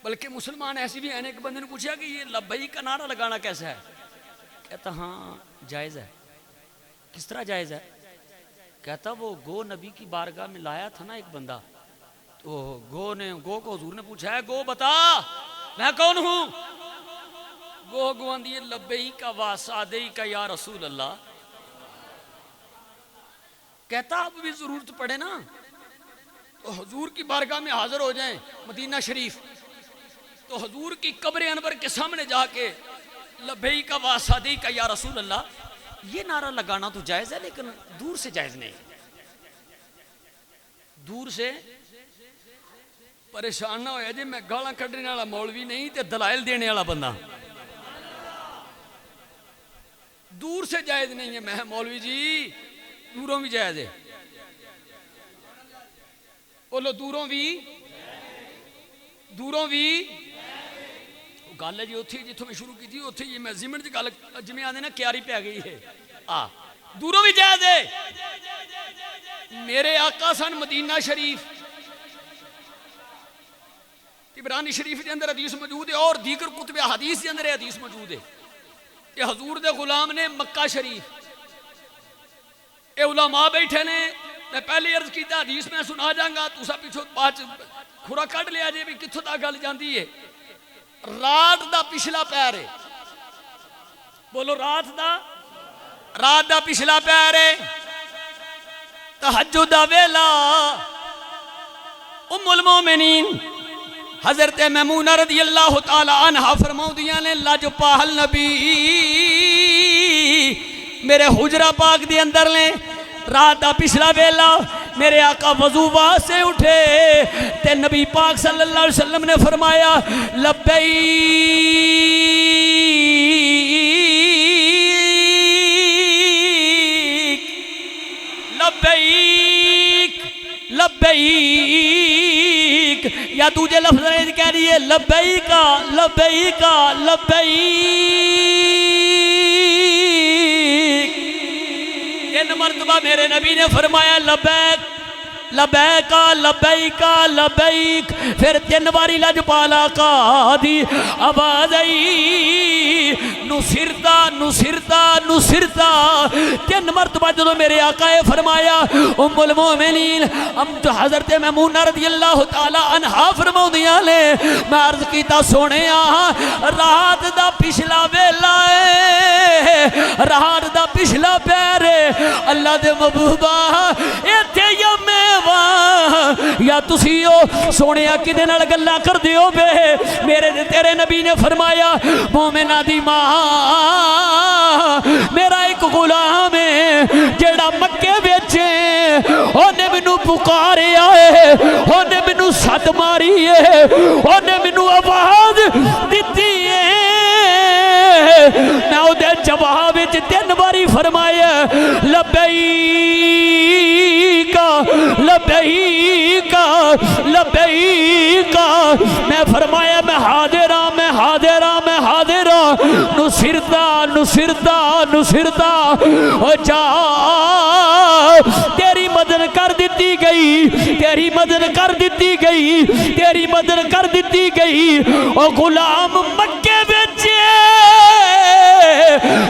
بلکہ مسلمان ایسی بھی ہیں ایک بندے نے پوچھا کہ یہ لبیک کا نعرہ لگانا کیسا ہے کہتا ہاں جائز ہے کس طرح جائز ہے کہتا وہ گو نبی کی بارگاہ میں لایا تھا نا ایک بندہ تو گو کو حضور نے پوچھا ہے گو بتا میں کون ہوں گو گواندی لبیک واسعدیک یا رسول اللہ کہتا اب بھی ضرورت پڑے نا تو حضور کی بارگاہ میں حاضر ہو جائیں مدینہ شریف تو حضور کی قبر انور کے سامنے جا کے لبیک واسعدیک یا رسول اللہ یہ نعرہ لگانا تو جائز ہے لیکن دور سے جائز نہیں دور سے پریشان نہ ہویا جی میں گالاں کڈنے والا مولوی نہیں تے دلائل دینے والا بندہ دور سے جائز نہیں ہے میں مولوی جی دوروں بھی جائز ہے بولو دوروں بھی گل ہے جی اتھی جتوں میں شروع کی تھی اتھی جی میں زمن کی گل جی آدھے نا کیاری پہ گئی ہے دوروں بھی جائز ہے میرے آقا سن مدینہ شریف عبرانی شریف کے اندر حدیث موجود ہے اور دیگر کتب حدیث کے اندر حدیث موجود ہے کہ حضور دے غلام نے مکہ شریف اے علماء بیٹھے نے میں پہلی عرض کیتا حدیث میں سنا جاؤں گا تو سب پیچھو بات کھورا کٹ لیا جی بھی کتھوں تک گل جاندی ہے رات دا پچھلا پیر ہے بولو رات دا پچھلا پیر ہے تہجد دا ویلا ام المومنین حضرت میمونہ رضی اللہ تعالی عنہ فرماؤدیاں نے لاجپاہل نبی میرے حجرہ پاک دے اندر لیں رات دا پچھلا ویلا میرے آقا وضو سے اٹھے تے نبی پاک صلی اللہ علیہ وسلم نے فرمایا لبیک لبیک لبیک یا تجھے لفظ نہیں کہہ رہی ہے لبیکا لبیکا لبیک ان مرتبہ میرے نبی نے فرمایا لبیک لبیک لبیک لبیک، پھر 3 باری لجپالا کا دی آواز آئی، نصرتا نصرتا نصرتا، 3 مرتبہ جدو میرے آقا نے فرمایا، ام المومنین حضرت میمونہ رضی اللہ تعالی عنہا فرماؤندیاں نے، میں عرض کیتا سونے رات دا پچھلا ویلا ہے، رات دا پچھلا پیر ہے، اللہ دے محبوبا ایتھے یا میواں یا تسی ہو سونے کدے نال گلاں کردے ہو بے، میرے تیرے نبی نے فرمایا مومنہ دی ماں میرا ایک غلام ہے جیڑا مکے بیچے اونے مینوں پکاریا ہے، اونے مینوں سد ماری ہے، اونے مینوں آواز دتی ہے، میں اودے جواب وچ 3 باری فرمایا لبیک لبیک لبیک، میں فرمایا میں حاضر ہاں میں حاضر ہاں میں حاضر ہاں، نصرتا نصرتا نصرتا، او جا تیری مدد کر دیتی گئی، تیری مدد کر دیتی گئی، تیری مدد کر دیتی گئی، او غلام مکے بیچے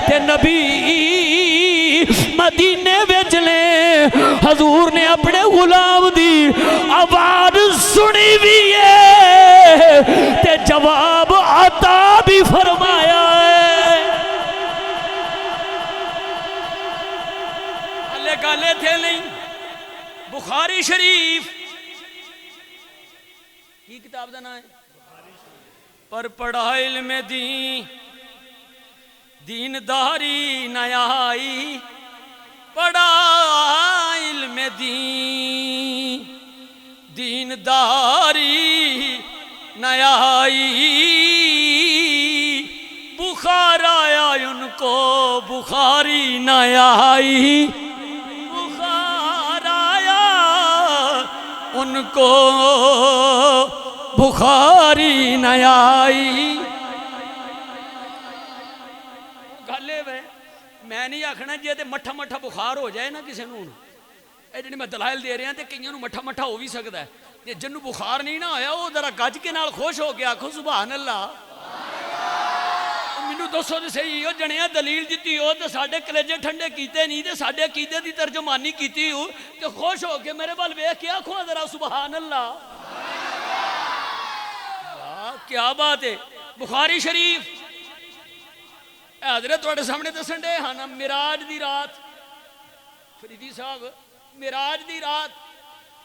تے نبی مدینے بیچ لے، حضور نے اپنے غلام دی آواز سنی بھی ہے تے جواب عطا بھی فرمایا ہے۔ اللہ گالے تھے نہیں، بخاری شریف کی کتاب دا نام ہے، پر پڑھا علم دینداری نہ آئی، پڑھا علم دینداری نہ آئی، بخار آیا ان کو بخاری نہ آئی، بخار آیا ان کو بخاری نہ آئی۔ گلے وے میں نہیں آکھنا جی تے مٹھا مٹھا بخار ہو جائے نا کسی نوں، اے جڑے میں دلائل دے رہے ہیں تے کئیاں نوں مٹھا مٹھا ہو بھی سکدا ہے، جے جنوں بخار نہیں نہ ہویا وہ ذرا گج کے نال خوش ہو کے آکھو سبحان اللہ۔ مینوں دسو تے صحیح، او جنیاں دلیل دتی ہو تے ساڈے کلیجے ٹھنڈے کیتے نہیں تے ساڈے عقیدے دی ترجمانی کیتی ہو تے خوش ہو کے میرے ول ویکھ کے آکھو ذرا سبحان اللہ۔ کیا بات ہے، بخاری شریف حضرت تواڈے سامنے دسن دے ہاں معراج دی رات، فریدی صاحب معراج دی رات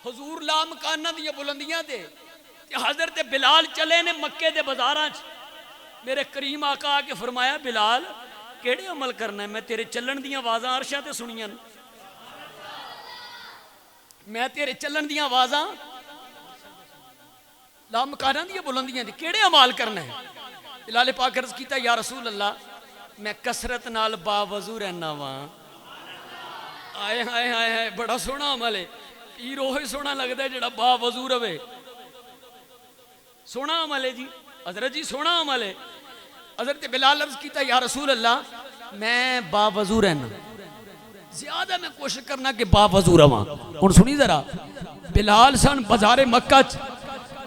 حضور لامکانہ دیا بلندیاں تے حضرت بلال چلے نے مکے دے بازاراں چ، میرے کریم آقا آ کے فرمایا بلال کیڑے عمل کرنا ہے، میں تیرے چلن دیاں آوازاں عرشاں تے سنیاں، میں تیرے چلن دیاں آوازاں لامکانہ دیا بلندیاں دی کیڑے عمال کرنا ہے۔ بلال پاک عرض کیتا یا رسول اللہ میں کسرت نال باوضو رہنا واں۔ آئے ہائے ہائے ہائے بڑا سونا عمل ہے، پیر اوہی سونا لگتا ہے جڑا باوضو رہے، سونا عمل ہے جی حضرت جی سونا عمل ہے۔ حضرت بلال عرض کیتا یا رسول اللہ میں باوضو رہنا، زیادہ میں کوشش کرنا کہ باوضو رہواں۔ ہن سنی ذرا، بلال سن بازار مکہ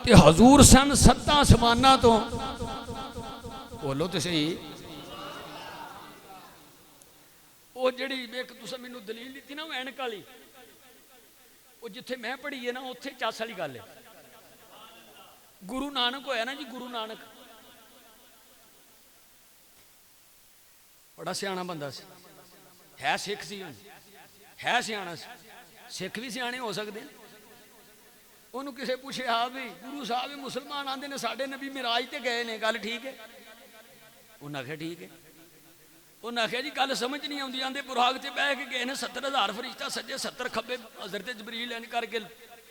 تے حضور سن 7 آسماناں تو، بولو تے صحیح، وہ جڑی ایک تساں مینوں دلیل دیتی نا اینک والی، وہ جتھے میں پڑھی ہے نا اوتھے چاس والی گل ہے، گرو نانک ہویا نا جی، گرو نانک بڑا سیاںا بندہ سی، ہے سکھ سی، ہے سیاںا سی، سکھ بھی سیانے ہو سکتے ہیں۔ انہوں کسے پوچھے ہاں بھی گرو صاحب مسلمان آندے نے ساڈے نبی معراج تے گئے نے، گل ٹھیک ہے؟ انہوں نے آخیا ٹھیک ہے۔ انہوں نے آخیا جی گل سمجھ نہیں آتی، آندے براق تے بہ کے گئے نے 70,000 فرشتہ سجے 70 کھبے، حضرت جبریل این کر کے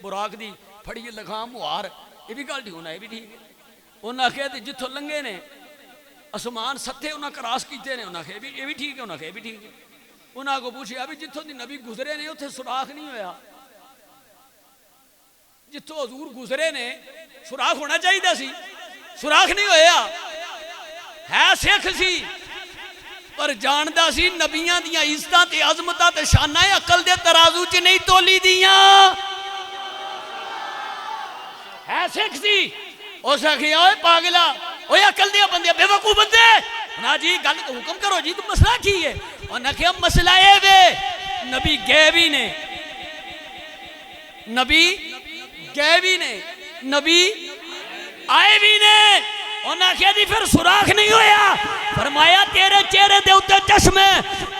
براق دی پھڑی لگام مہار، یہ بھی گل ٹھیک ہونا، یہ بھی ٹھیک ہے۔ انہوں نے آخیا جتوں لنگے نے آسمان ستے انہیں کراس کیتے نے، انہوں نے آخیا یہ بھی ٹھیک ہے، انہوں نے آخیا یہ بھی ٹھیک ہے۔ انہوں کو پوچھا بھی جتوں دی نبی گزرے نے اتنے سوراخ نہیں ہویا، جتوں حضور گزرے نے سوراخ ہونا چاہیے سی، سوراخ نہیں ہویا، ہے سکھ سی پر جاندا سی نبیاں دیاں عزتاں تے عظمتاں تے شاناں عقل دے ترازو چ نہیں تولی دیاں۔ ہے سکھ سی اس آخیا اوے پاگلا اوے عقل دیا بندے بے وقوف بندے نا جی گل حکم کرو جی تو مسئلہ کی ہے انہوں نے آخیا مسئلہ اے وے نبی گئے بھی نے نبی گئے بھی نے نبی آئے بھی نے انہوں نے آخیا جی پھر سوراخ نہیں ہویا فرمایا تیرے چہرے دے اتے چشمے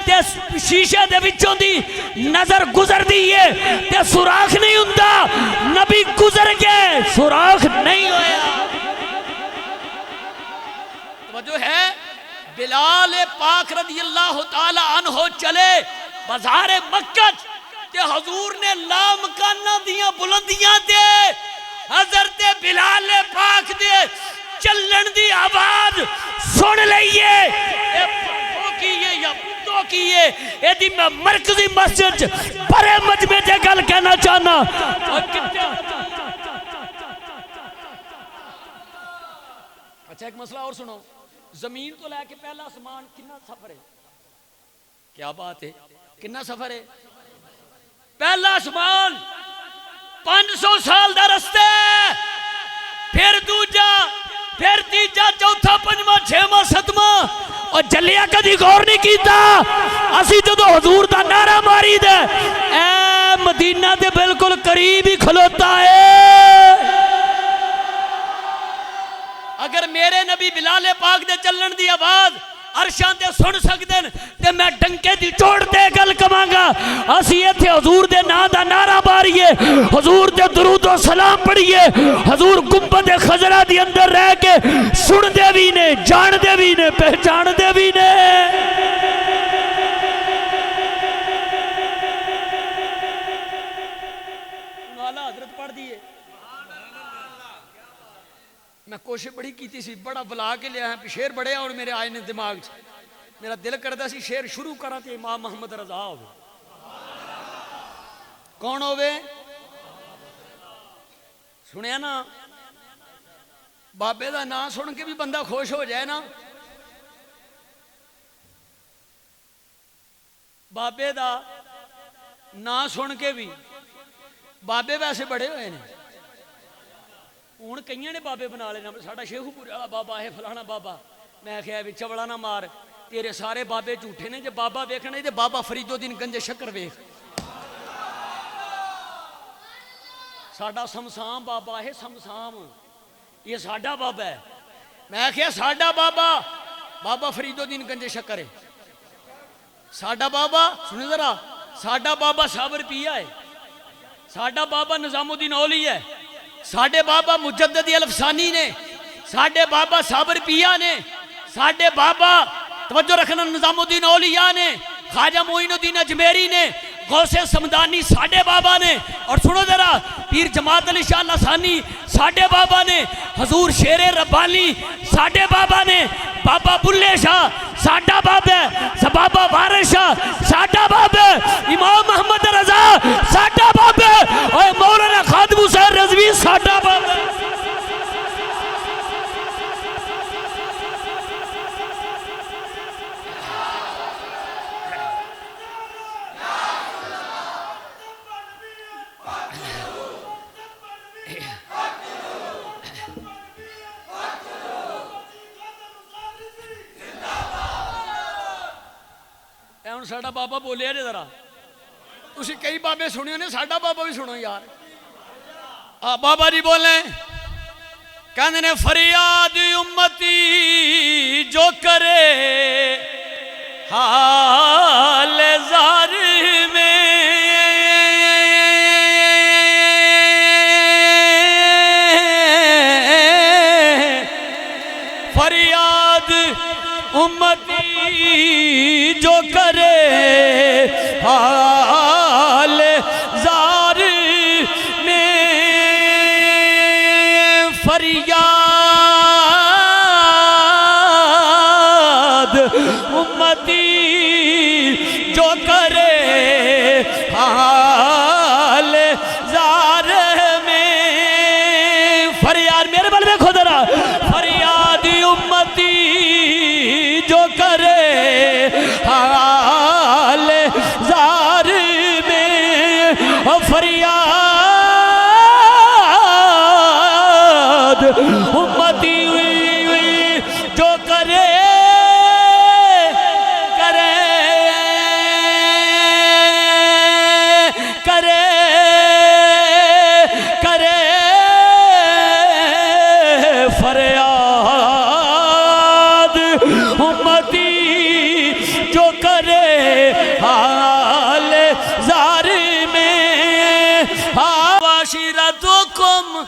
تے شیشے دے وچوں دی نظر گزر دیئے تے سوراخ نہیں ہوندا نبی گزر گئے سوراخ نہیں ہویا توجہ ہے بلال پاک رضی اللہ تعالی عنہ چلے بازار مکہ تے حضور نے لامکانہ دیاں بلندیاں دے حضرت بلال پاک دے چلن دی آواز سن لئیے اے پاکوں کیے یا بندوں کیے اے دی میں مرکزی مسجد بڑے مجمع جے گل کہنا چاہنا اچھا ایک مسئلہ اور سنو زمین تو لے کے پہلا آسمان کتنا سفر ہے کیا بات ہے کتنا سفر ہے پہلا آسمان 500 سال دا رستے پھر دوجا پھر تیجا چوتھا پنجواں چھواں ستواں اور جلیا کدی غور نہیں کیتا اسی جدو حضور دا نعرہ ماری دے اے مدینہ دے بالکل قریب ہی کھلوتا ہے اگر میرے نبی بلال پاک دے چلن دی آواز عرشاں تے سن سکدن تے میں ڈنکے دی چوڑ تے گل کمانگا اسی ایتھے حضور دے نا دا نعرہ ماریے حضور دے درود و سلام پڑھیے حضور گنبد خضرا دی اندر رہ کے سن دے بھی نے جان دے بھی نے پہچان دے بھی نے نالا حضرت پڑھ دیئے میں کوشش بڑی کیتی سی بڑا بلا کے لیا ہے شیر بڑے اور میرے آئے نے دماغ میرا دل کردہ سی شیر شروع کرا تے امام محمد رضا ہوئے کون ہوئے سنیا نا بابے دا نا سن کے بھی بندہ خوش ہو جائے نا بابے دا نا سن کے بھی بابے ویسے بڑے ہوئے نے ہوں کئی نے بابے بنا لینا ساڈا شیخو پورے والا بابا ہے فلانا بابا میں کہا بھی چوڑا نہ مار تیرے سارے بابے جھوٹے نے جے بابا ویکھنا تے بابا فرید الدین گنج شکر ویکھ ساڈا سمسام بابا ہے سمسام یہ ساڈا بابا ہے میں کہا ساڈا بابا بابا فرید الدین گنج شکر ہے ساڈا بابا سنیں ذرا ساڈا بابا صابر پیا ہے ساڈا بابا نظام الدین اولی ہے ساڈے بابا مجدد الفسانی نے ساڈے بابا صابر پیا نے ساڈے بابا توجہ رکھنا نظام الدین اولیاء نے خواجہ معین الدین اجمیری نے غوث سمدانی ساڈے بابا نے اور سنو ذرا پیر جماعت علی شاہ لسانی ساڈے بابا نے حضور شیر ربانی ساڈے بابا نے بابا بلے شاہ ساڈا بابا بابا وارث شاہ ساڈا بابا امام محمد رضا ساڈا بابا اور مولانا خادم حسین رضوی ساڈا بابا ساڈا بابا بولیا جی ذرا تسی کئی بابے سنیے نے ساڈا بابا بھی سنو یار بابا جی بولیں کہنے نے فریاد امتی جو کرے حال زار میں فریاد امتی جو کرے حال زار میں فریاد امتی جو کرے حال زار میں فریاد میرے بل میں خود رہا فریاد امتی جو کرے حال زار میں فریاد عشيرتكم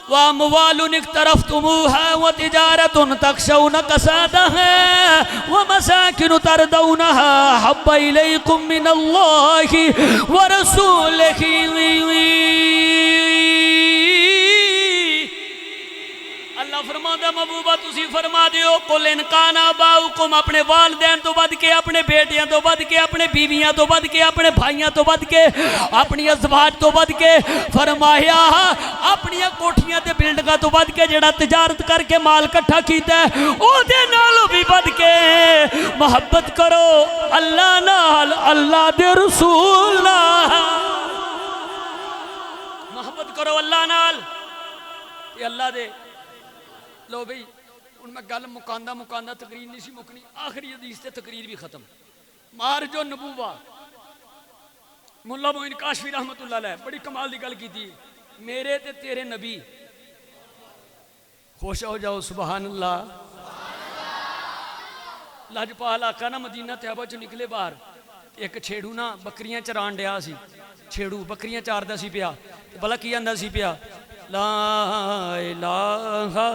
وأموال اقترفتموها وتجارة تخشون كسادها ومساكن ترضونها أحب إليكم من الله ورسوله. اللہ فرماتا محبوبہ تسی فرما دیو قل ان کان آباؤکم اپنے والدین تو بد کے اپنے بیٹیاں تو بد کے اپنے بیویاں تو بد کے اپنے بھائیاں تو بد کے اپنی ازواج تو بد کے فرمایا اپنی کوٹھیاں تے بلڈنگاں تو بد کے جڑا تجارت کر کے مال کٹھا کیتا ہے او دے نالوں بھی بد کے محبت کرو اللہ نال اللہ دے رسول نال محبت کرو اللہ نال یہ اللہ دے. لو بھئی ان میں گل مکاندہ تقریر نہیں سی مکنی آخری حدیث تے تقریر بھی ختم. مارج و نبوہ ملا معین کاشفی رحمت اللہ علیہ بڑی کمال دی گل کی تھی. میرے تے تیرے نبی خوش ہو جاؤ سبحان اللہ. لاجپال آقا نا مدینہ طیبہ چ نکلے باہر ایک چھیڑو نا بکریاں چران ڈیا سی. چھیڑو بکریاں چاردا سی پیا بھلا کی آندا سی پیا لا الہ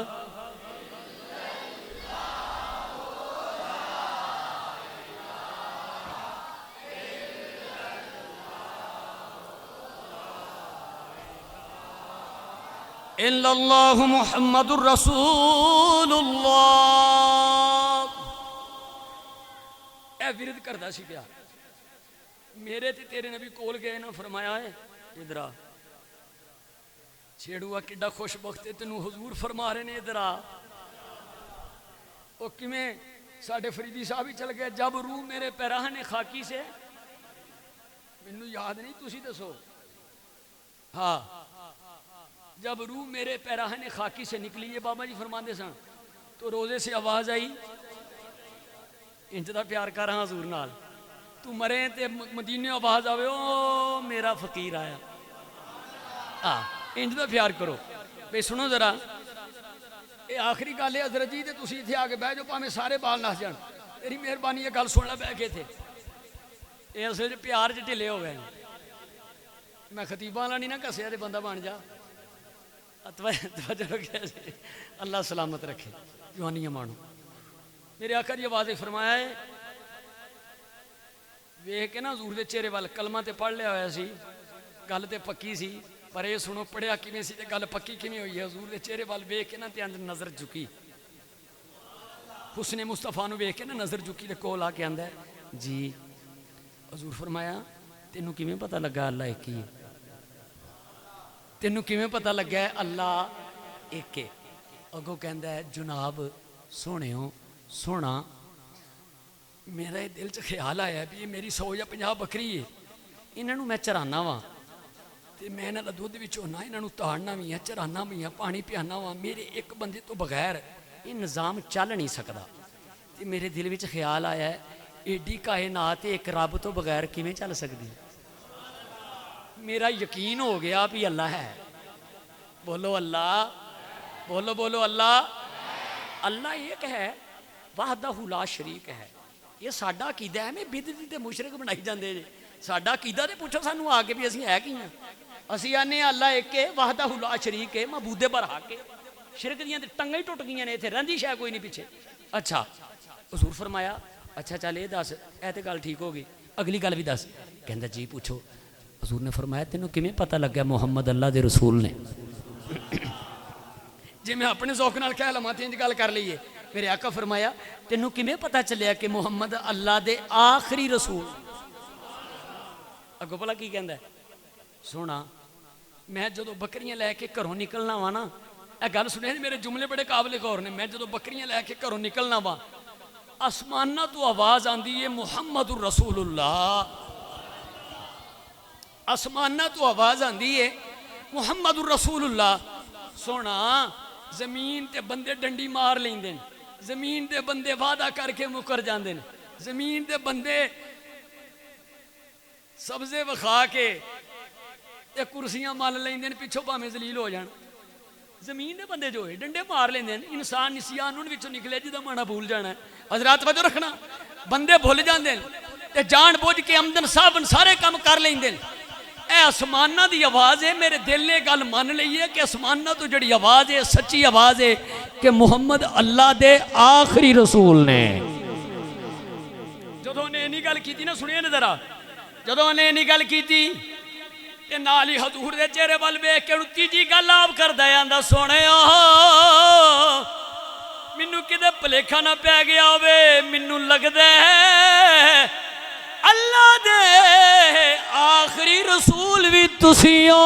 الا اللہ محمد الرسول اللہ. اے ورد کردا سی پیا. میرے تے تیرے نبی کول گئے نا فرمایا ہے ادھر آ چھیڑوا کڈا خوش بخت ہے تینوں حضور فرما رہے نے ادھر آ. او کیویں ساڈے فریدی صاحب ہی چل گئے جب روح میرے پیراہن خاکی سے مینوں یاد نہیں تسی دسو. ہاں جب روح میرے پیراہن خاکی سے نکلی یہ بابا جی فرماندے سن تو روزے سے آواز آئی انج دا پیار کر ہاں حضور نال تو مرے تے مدینے آواز آوے او میرا فقیر آیا. انج دا پیار کرو. بھئی سنو ذرا اے آخری گل ہے حضرت جی تے تسی ایتھے آ کے بیٹھ جاؤ پاویں سارے بال نس جان تیری مہربانی یہ گل سن لے بیٹھ کے تھے. اے اصل وچ پیار چ ڈھلے ہو گئے. میں خطیباں والا نہیں نہ کسیا تے بندہ بن جا. اللہ سلامت رکھے جوانیاں مانو. میرے آقا جی واضح فرمایا ہے ویکھ کے نا حضور دے چہرے وال کلمہ تے پڑھ لیا ہوا سی گل تے پکی سی پر یہ سنو پڑھیا کیویں سی تے گل پکی کیویں ہوئی ہے. حضور دے چہرے وال ویکھ کے نا تے اندر نظر جھکی حسن مصطفیٰ نو ویکھ کے نا نظر جھکی تے کول آ کے آندا ہے جی حضور فرمایا تینوں کیویں پتہ لگا اللہ ایک ہی ہے. تینوں کیویں پتہ لگا ہے اللہ ایک ہے. اگوں کہندا ہے جناب سونےو سونا میرے دل چ خیال آیا بھی یہ میری 100 یا 50 بکری ہے انہوں میں چرانا وا تے میں انہاں دا دودھ بھی چونا انہوں تاڑنا بھی ہے چرانا بھی ہے پانی پیانا وا. میرے ایک بندے تو بغیر یہ نظام چل نہیں سکتا. تے میرے دل وچ خیال آیا ہے ایڈی کائنات ایک رب تو بغیر کیویں چل سکتی. میرا یقین ہو گیا بھی اللہ ہے. بولو اللہ بولو بولو اللہ. اللہ ایک ہے وحدہ لا شریک ہے. یہ ساڈا عقیدہ ہے میں بدعتی تے مشرک بنائی جاندے جے. ساڈا عقیدہ تے پوچھو سانوں آ کے بھی اسی ہے کی ہیں. اسی آنے اللہ ایک ہے وحدہ لا شریک ہے معبود برحق ہے. شرک دیاں تے ٹنگاں ہی ٹوٹ گئیاں نے ایتھے رہندی شے کوئی نہیں پیچھے. اچھا حضور فرمایا اچھا چل یہ دس اے تے گل ٹھیک ہو گئی اگلی گل بھی دس. کہندا جی پوچھو. حضور نے فرمایا تینوں کیویں پتہ لگا محمد اللہ دے رسول نے. جی میں اپنے ذوق نال کہہ لواں تے انج گل کر لئیے. میرے آقا فرمایا تینوں کیویں پتہ چلیا کہ محمد اللہ دے آخری رسول. اگوں بھلا کی کہندا ہے سونا میں جدوں بکریاں لے کے گھروں نکلنا وا نا اے گل سنے میرے جملے بڑے قابل غور نے. میں جدوں بکریاں لے کے گھروں نکلنا وا آسماناں تو آواز آندی ہے محمد الرسول اللہ. آسمانہ تو آواز آندی ہے محمد الرسول اللہ. سونا زمین تے بندے ڈنڈی مار لیندے زمین دے بندے وعدہ کر کے مکر جاندے زمین دے بندے سبزے وکھا کے کرسیاں مل لیندے پیچھوں بھاویں ذلیل ہو جان. زمین دے بندے جو ہے ڈنڈے مار لیندے انسان نسیان ان وچوں نکلے جدا مانا بھول جانا ہے. حضرات توجہ رکھنا بندے بھول جاندے تے جان بوجھ کے آمدن صاحب سارے کام کر لیندے اے آسمانہ دی آواز ہے، میرے دل نے گل مان لئی ہے کہ آسمانہ تو جڑی آواز ہے سچی آواز ہے کہ محمد اللہ دے آخری رسول نے۔ جدوں نے اینی گل کیتی نا، سنیے نا ذرا، جدوں نے اینی گل کیتی تے نال ہی حضور دے چہرے ول ویکھ کے تیجی گل آپ کردا ہے، آندا سونیا مینوں کدے بھلیکھا نہ پی گیا ہوے، مینوں لگدا ہے اللہ دے آخری رسول بھی تسی ہو۔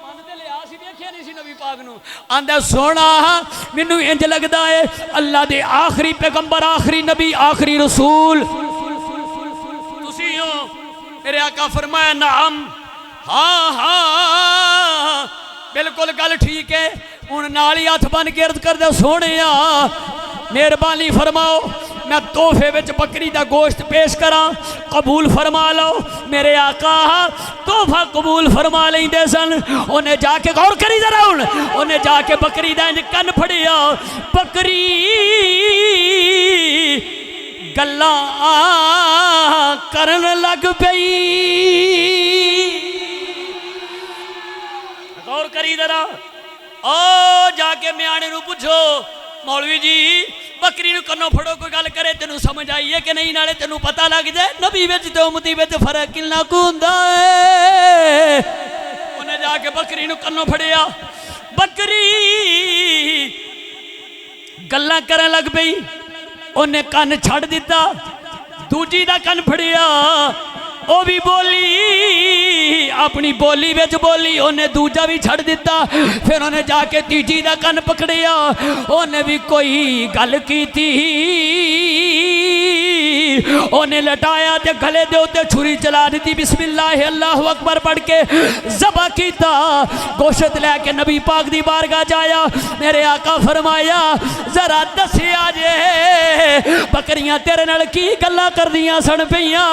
من دے لیا سی ویکھیا نہیں سی نبی پاک نو، آندا سونا مینوں انج لگدا ہے اللہ دے آخری پیغمبر، آخری نبی، آخری رسول تسی ہو۔ میرے آقا فرمایا نعم، ہاں ہاں بالکل گل ٹھیک ہے۔ ہن نال ہی ہاتھ بن کے عرض کردے سونیا مہربانی فرماؤ میں تحفے وچ بکری دا گوشت پیش کراں، قبول فرما لو۔ میرے آقا تحفہ قبول فرما لیندے سن۔ انہیں جا کے غور کری ذرا، انہیں جا کے بکری دا انج کن پھڑیا، بکری گلاں کرن لگ پئی۔ غور کری ذرا، او جا کے میانے نو پوچھو مولوی جی بکری نو کنوں پھڑو کوئی گل کرے تینوں سمجھ آئی ہے کہ نہیں، نالے تینوں پتہ لگ جائے نبی وچ تے امتی وچ فرق کنا کو ہوندا ہے۔ انہیں جا کے بکری نو کنوں پھڑیا، بکری گلاں کرن لگ پئی، انہیں کن چھڑ دیتا، دوجی دا کن پھڑیا، او بھی بولی اپنی بولی وچ بولی، انہیں دوجا بھی چھڑ دیتا، پھر انہیں جا کے تیجی دا کن پکڑیا، انہیں بھی کوئی گل کی تھی، انہیں لٹایا تے گلے دے ہوتے چھری چلا دیتی، بسم اللہ اللہ اکبر پڑھ کے ذبح کیتا، گوشت لے کے نبی پاک دی بارگاہ جایا۔ میرے آقا فرمایا ذرا دسی آجے بکریاں تیرے نال کی گلاں کردیاں سن پیاں؟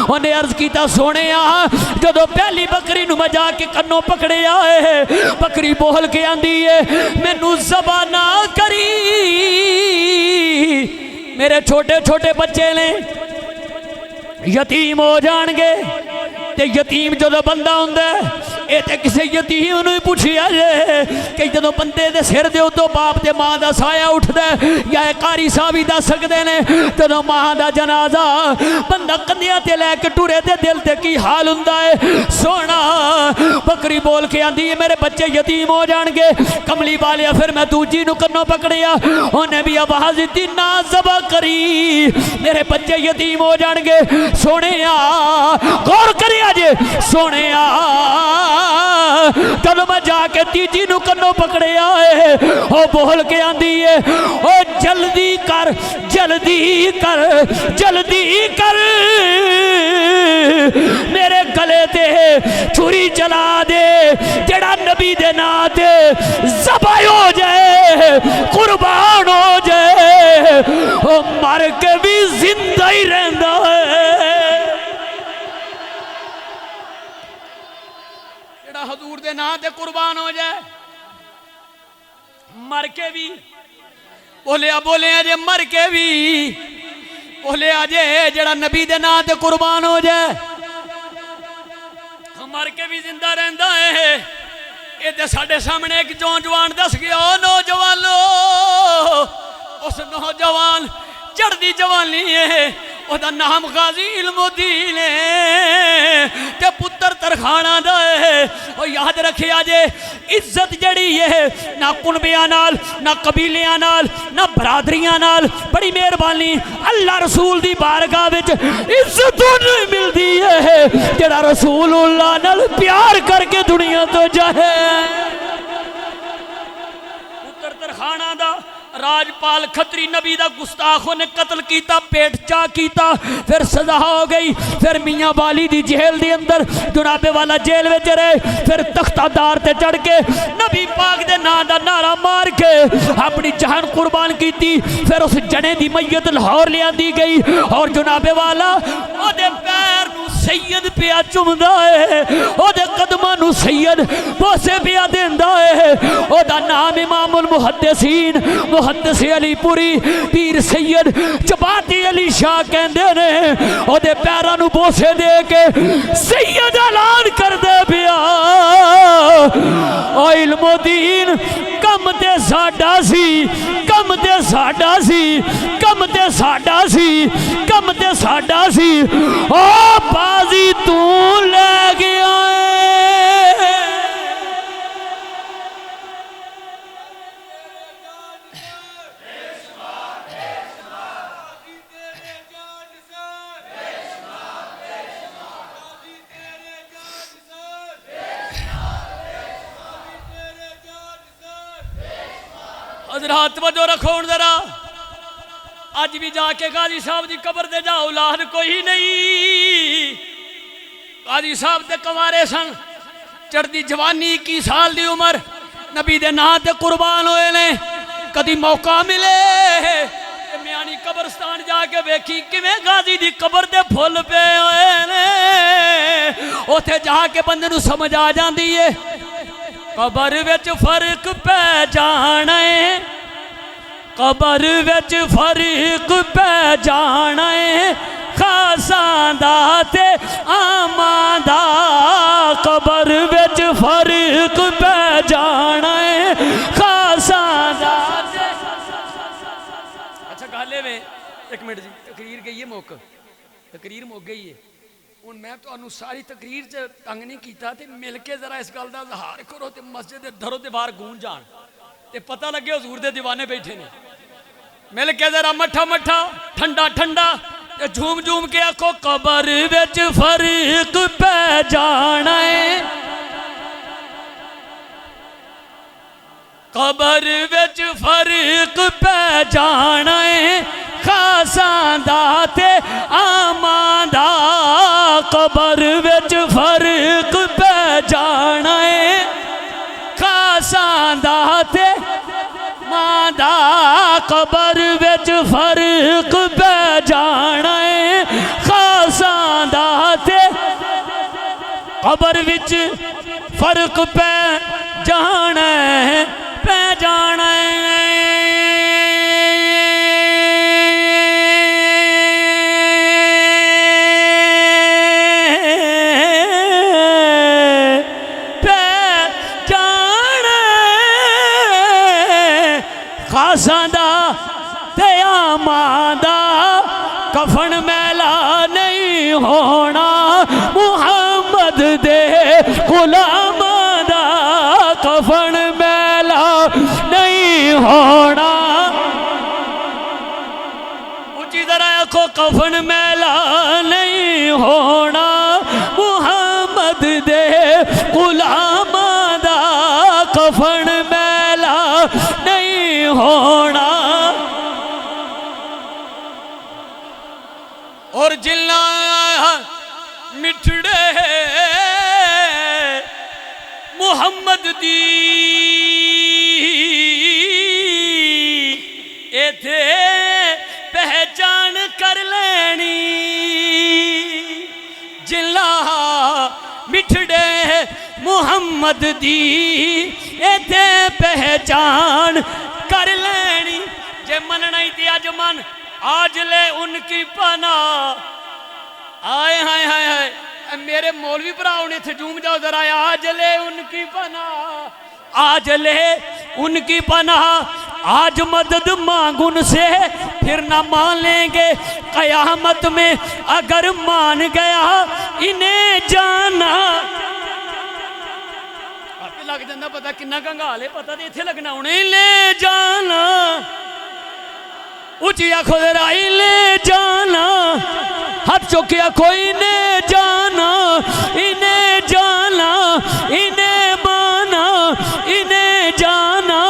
انہیں عرض کیتا سونیا جدو پہلی بکری نو میں جا کے کنوں پکڑے آئے، بکری بول کے آندی ہے مینوں ذبح نہ کری، میرے چھوٹے چھوٹے بچے نے یتیم ہو جان گے، تے یتیم جدو بندہ ہوندہ ہے اے تے کسے یتیم انہوں ہی پوچھی آجے کہ جدو بندے دے سر دے تو باپ دے ماں دا سایہ اٹھ دے، یا ایک قاری صاحب ہی دا سکدے نے جدو ماں دا جنازہ بندہ کندیاں تے لے کے ٹورے دے دل تے کی حال ہوندہ ہے۔ سونا بکری بول کے آندھی ہے میرے بچے یتیم ہو جان گے، کملی والیا پھر میں دوجی نو کنوں پکڑیا، انہیں بھی آواز دی نہ ذبح کری، میرے بچے یتیم ہو جان گے۔ سونے غور کری آجے، سونے چلو میں جا کے تیجی نو کنوں پکڑے آئے، او بول کے آندھی ہے او جلدی کر جلدی کر جلدی کر، میرے گلے تے چھری چلا دے، جڑا نبی دے نا تے ذبح ہو جائے، قربان ہو جائے، او مر کے بھی زندہ ہی رہندا ہے۔ حضور دے نا تے قربان ہو جائے، مر کے بھی بولے آجے، مر کے بھی بولے آجے، جڑا نبی دے نا تے قربان ہو جائے مر کے بھی زندہ رہندا ہے۔ اے تے ساڈے سامنے ایک نوجوان دس گیا، او نوجوانو اس نوجوان چڑھدی جوانی ہے، او دا نام غازی علم الدین ہے تے پتر ترخانہ دا ہے۔ او یاد رکھے آجے عزت جڑی ہے نہ کنبیاں نال نہ قبیلیاں نال نہ برادریاں نال، بڑی مہربانی اللہ رسول دی بارگاہ وچ عزت نہیں ملدی ہے جڑا رسول اللہ نال پیار کر کے دنیا تو جائے۔ پتر ترخانہ دا راجپال کھتری نبی دا گستاخوں نے قتل کیتا، پیٹ چا کیتا، پھر سزا ہو گئی، پھر میاں والی دی جیل دی اندر جناب والا جیل وچ رہے، پھر تختہ دار تے چڑھ کے نبی پاک دے نا دا نعرہ مار کے اپنی جان قربان کیتی، پھر اس جنے دی میت لاہور لے آندی گئی اور جناب والا او دے پیر نو سید پیا چمدا ہے او دے قدماں نو سید بوسے پیا دیندا ہے او دا نام امام المحدثین محدث علی پوری پیر سید جباتی علی شاہ کہندے نے او دے پیراں نو بوسے دے کے سید اعلان کر دے پیا او علم و دین کم تے ساڈا سی کم تے ساڈا سی کم تے ساڈا سی کم تے ساڈا سی او بازی تو لے گیا ہے حضرات توجہ رکھو ذرا اج بھی جا کے قاضی صاحب دی قبر دے جا اولاد کوئی نہیں قاضی صاحب تے کنوارے سن چڑھدی جوانی 21 سال دی عمر نبی دے نام تے قربان ہوئے نے کدی موقع ملے تے میانی قبرستان جا کے ویکھی کیویں قاضی دی قبر تے پھل پے ہوئے نے اوتھے جا کے بندے نو سمجھ آ جاندی ہے قبر وچ فرق پہ جانا ہے قبر وچ فرق پہ جانا ہے خاصاں دا تے عاماں دا قبر وچ فرق پہ جانا ہے خاصاں دا تے اچھا گالے میں ایک منٹ جی تقریر گئی ہے موقع تقریر موقع گئی ہے ہوں میں تو ساری تقریر سے تنگ نہیں کیتا تے مل کے ذرا اس گل کا اظہار کرو تے مسجد دے دروں تے باہر گونج جان تے پتہ لگے حضور دے دیوانے بیٹھے نے مل کے ذرا مٹھا مٹھا ٹھنڈا ٹھنڈا تے جھوم جھوم کے آکھو قبر وچ فرق پہ جانا ہے قبر وچ فرق پہ جانا ہے خاصاں دا تے عاماں دا قبر وچ فرق پہ جانا ہے خاصاں دا تے ماں دا قبر وچ فرق پہ جانا ہے خاصاں دا تے قبر وچ فرق پہ جانا ہے پہ جانا ہے خاصاں دا تے عاماں دا کفن میلا نہیں ہونا محمد دے غلاماں دا کفن میلا نہیں ہونا اونچی ذرا آکھو کفن میلا نہیں ہونا محمد دے غلاماں دا کفن میلا نہیں ہونا اور جلنا مٹھڑے محمد دی ایتھے پہچان کر لینی جلنا مٹھڑے محمد دی ایتھے پہچان کر لینی جے مننا ہی دی اج من آج لے ان کی پناہ آئے ہائے ہائے ہائے میرے مولوی براؤ نے تھے جھوم جاؤ ذرا آج لے ان کی پناہ آج لے ان کی پناہ آج مدد مانگ ان سے پھر نہ مان لیں گے قیامت میں اگر مان گیا انہیں جانا آپ لگ جاندہ پتا کنہ کنگالے پتا دے تھے لگنا انہیں لے جانا اچھی آنکھوں دے رائی لے جانا ہاتھ چوکیا کوئی نے جانا انہیں جانا انہیں مانا انہیں جانا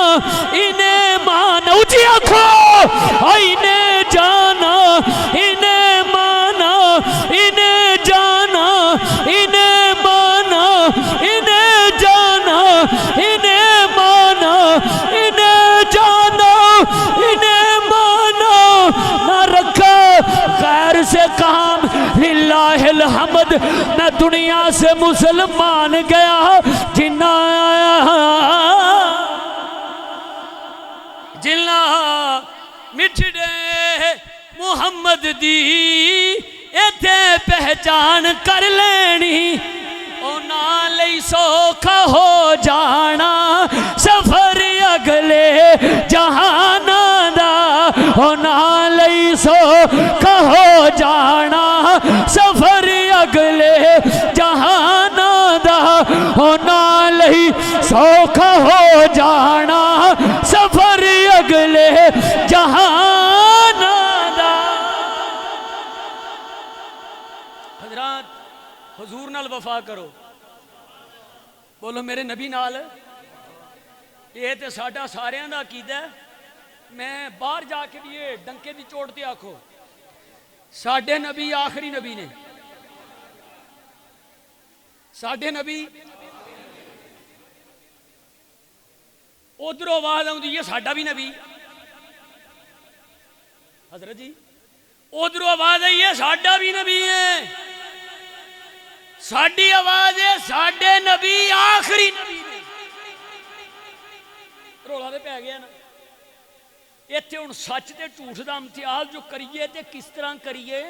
انہیں مانا اچھی آنکھوں انہیں جانا انہیں مانا انہیں جانا انہیں مانا انہیں جانا انہیں مانا انہیں جانا انہیں مانا نہ رکھا غیر سے کام للہ الحمد میں دنیا سے مسلمان گیا جنا مٹھڑے محمد دی ایتھے پہچان کر لینی اونا لئی سوکھا ہو جانا سفر اگلے جہانا دا اونا لئی سوکھا ہو جانا سفر اگلے جہانا دا اونا لئی سوکھا ہو جانا سفر اگلے جہانا دا حضرات حضور نال وفا کرو بولو میرے نبی نال یہ تے ساڈا ساریاں دا عقیدہ ہے میں باہر جا کے بھی یہ ڈنکے دی چوٹ تے آکھو ساڈے نبی آخری نبی نے ساڈے نبی ادھر آواز آؤندی ہے ساڈا بھی نبی حضرت جی ادھر آواز آئی ہے ساڈا بھی نبی ہے ساڈی آواز ہے ساڈے نبی آخری نبی نے رولا تے پی گیا نا ایتھے ہن سچ تے جھوٹ دا امتیاز جو کریے تے کس طرح کریے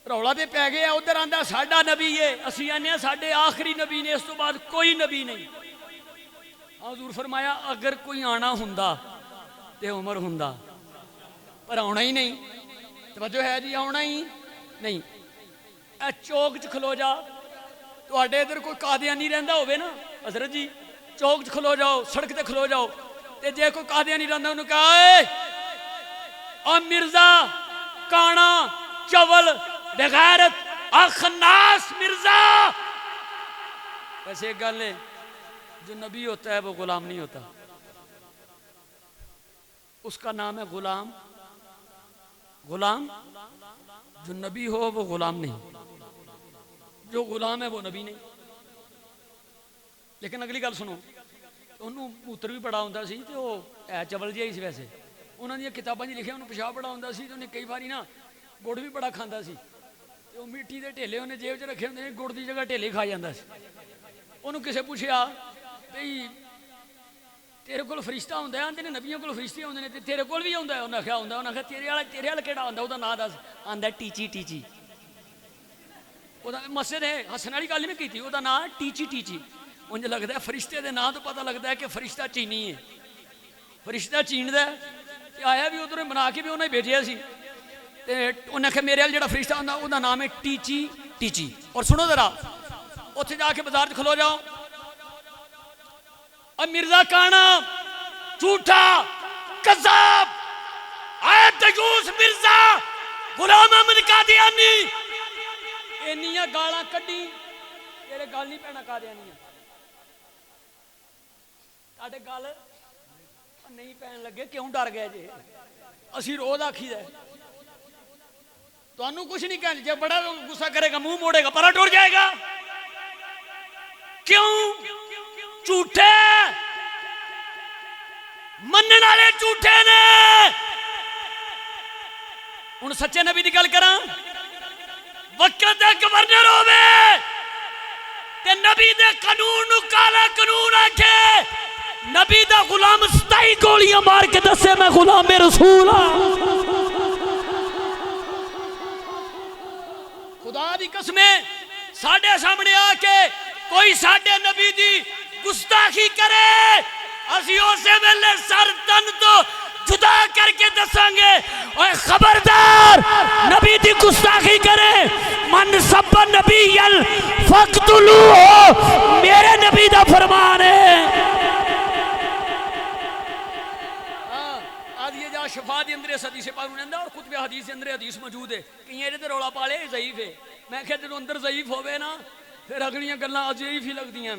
رولا تے پی گیا ادھر آندا ساڈا نبی ہے اسی آنے ساڈے آخری نبی نے اس تو بعد کوئی نبی نہیں حضور فرمایا اگر کوئی آنا ہوندا تے عمر ہوندا پر آنا ہی نہیں توجہ ہے جی آنا ہی نہیں اے چوک چ کھلو جا تواڈے ادھر کوئی قادیانی رہندا ہوے نا حضرت جی چوک چ کھلو جاؤ سڑک تے کھلو جاؤ تے جے کوئی قادیانی رہندا انہوں کہا اے او مرزا کانا چول بغیرت اخناس مرزا ویسے ایک گل ہے جو نبی ہوتا ہے وہ غلام نہیں ہوتا اس کا نام ہے غلام غلام جو نبی ہو وہ غلام نہیں جو غلام ہے وہ نبی نہیں لیکن اگلی گل سنو انہوں موتر بھی بڑا ہوندہ سی تو وہ ہے چول جی سی ویسے انہوں نے کتاباں جی لکھے انہوں پیشاب بڑا ہوندہ سی تو انہیں کئی باری نا گڑ بھی بڑا کھاندا سی تو مٹی دے ٹھیلے انہیں جیب چ رکھے ہوندے گڑ دی جگہ ٹھیلے کھا جاندا سی انہوں کسے پوچھیا بھئی تیرے کول فرشتہ ہوندا ہے آندے نے نبیوں کول فرشتے ہوندے نے تے تیرے کول بھی ہوندا ہے انہاں کیا ہوندا انہاں تیرے والا کیڑا ہوندا او دا نام دس آندا ٹیچی ٹیچی او دا مسجد ہے ہسن والی گل نہیں کیتی او دا نام ٹیچی ٹیچی انج لگدا ہے فرشتے دے نام تو پتہ لگدا ہے کہ فرشتہ چینی ہے فرشتہ چیندا ہے تے آیا بھی ادھروں بنا کے بھی انہاں ہی بھیجیا سی تے انہاں کہ میرے ال جڑا فرشتہ ہوندا او دا نام ہے ٹیچی ٹیچی اور سنو ذرا اوتھے جا کے بازار وچ کھلو جاؤ اب مرزا کانا جھوٹا کذاب آئے دیوس مرزا غلام احمد قادیانی اینیاں گالاں کڈی تیرے گل نہیں پینا قادیانی تاڈے گل نہیں پین لگے کیوں ڈر گئے جی اسی روز آکھی دے تانوں کچھ نہیں کہنا جے بڑا غصہ کرے گا منہ موڑے گا پرا ٹوٹ جائے گا کیوں جھوٹے منن والے جھوٹے نے ہن سچے نبی دی گل کراں وقت دا گورنر ہوے تے نبی دے قانون نو کالا قانون آکھے نبی دا غلام 27 گولیاں مار کے دسے میں غلام رسول ہاں خدا دی قسمیں ساڈے سامنے آ کے کوئی ساڈے نبی دی گستاخی کرے اسی اسے ویلے سر تن تو جدا کر کے دساں گے اوے خبردار نبی دی گستاخی کرے من سب نبی فقتلوہ میرے نبی دا فرمان ہے آدھی جا شفا دی اندر اس حدیث پاک میں اور خطبہ حدیث اندر حدیث موجود ہے کہ یہ تے رولا پالے ضعیف ہے میں کہ جدوں اندر ضعیف ہوے نا پھر اگلیاں گلاں عجیب ہی لگدیاں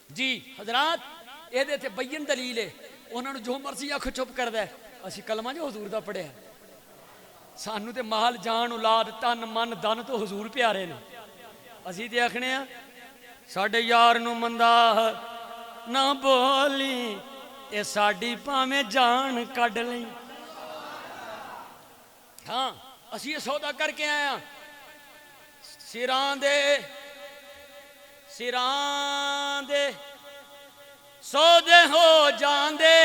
جی حضرات یہ تے بین دلیل ہے انہوں نے جو مرضی آکھ چپ کر دے اسی کلمہ جو حضور دا پڑھے سانو تے مال جان اولاد تن من دن تو حضور پیارے نے اسی تے آکھنے ہیں ساڈے یار نو مندا نہ بولی اے ساڈی پاویں جان کڈ لئی ہاں اسی یہ سودا کر کے آئے ہیں ਸਿਰਾਂ ਦੇ ਸੌਦੇ ਹੋ ਜਾਂਦੇ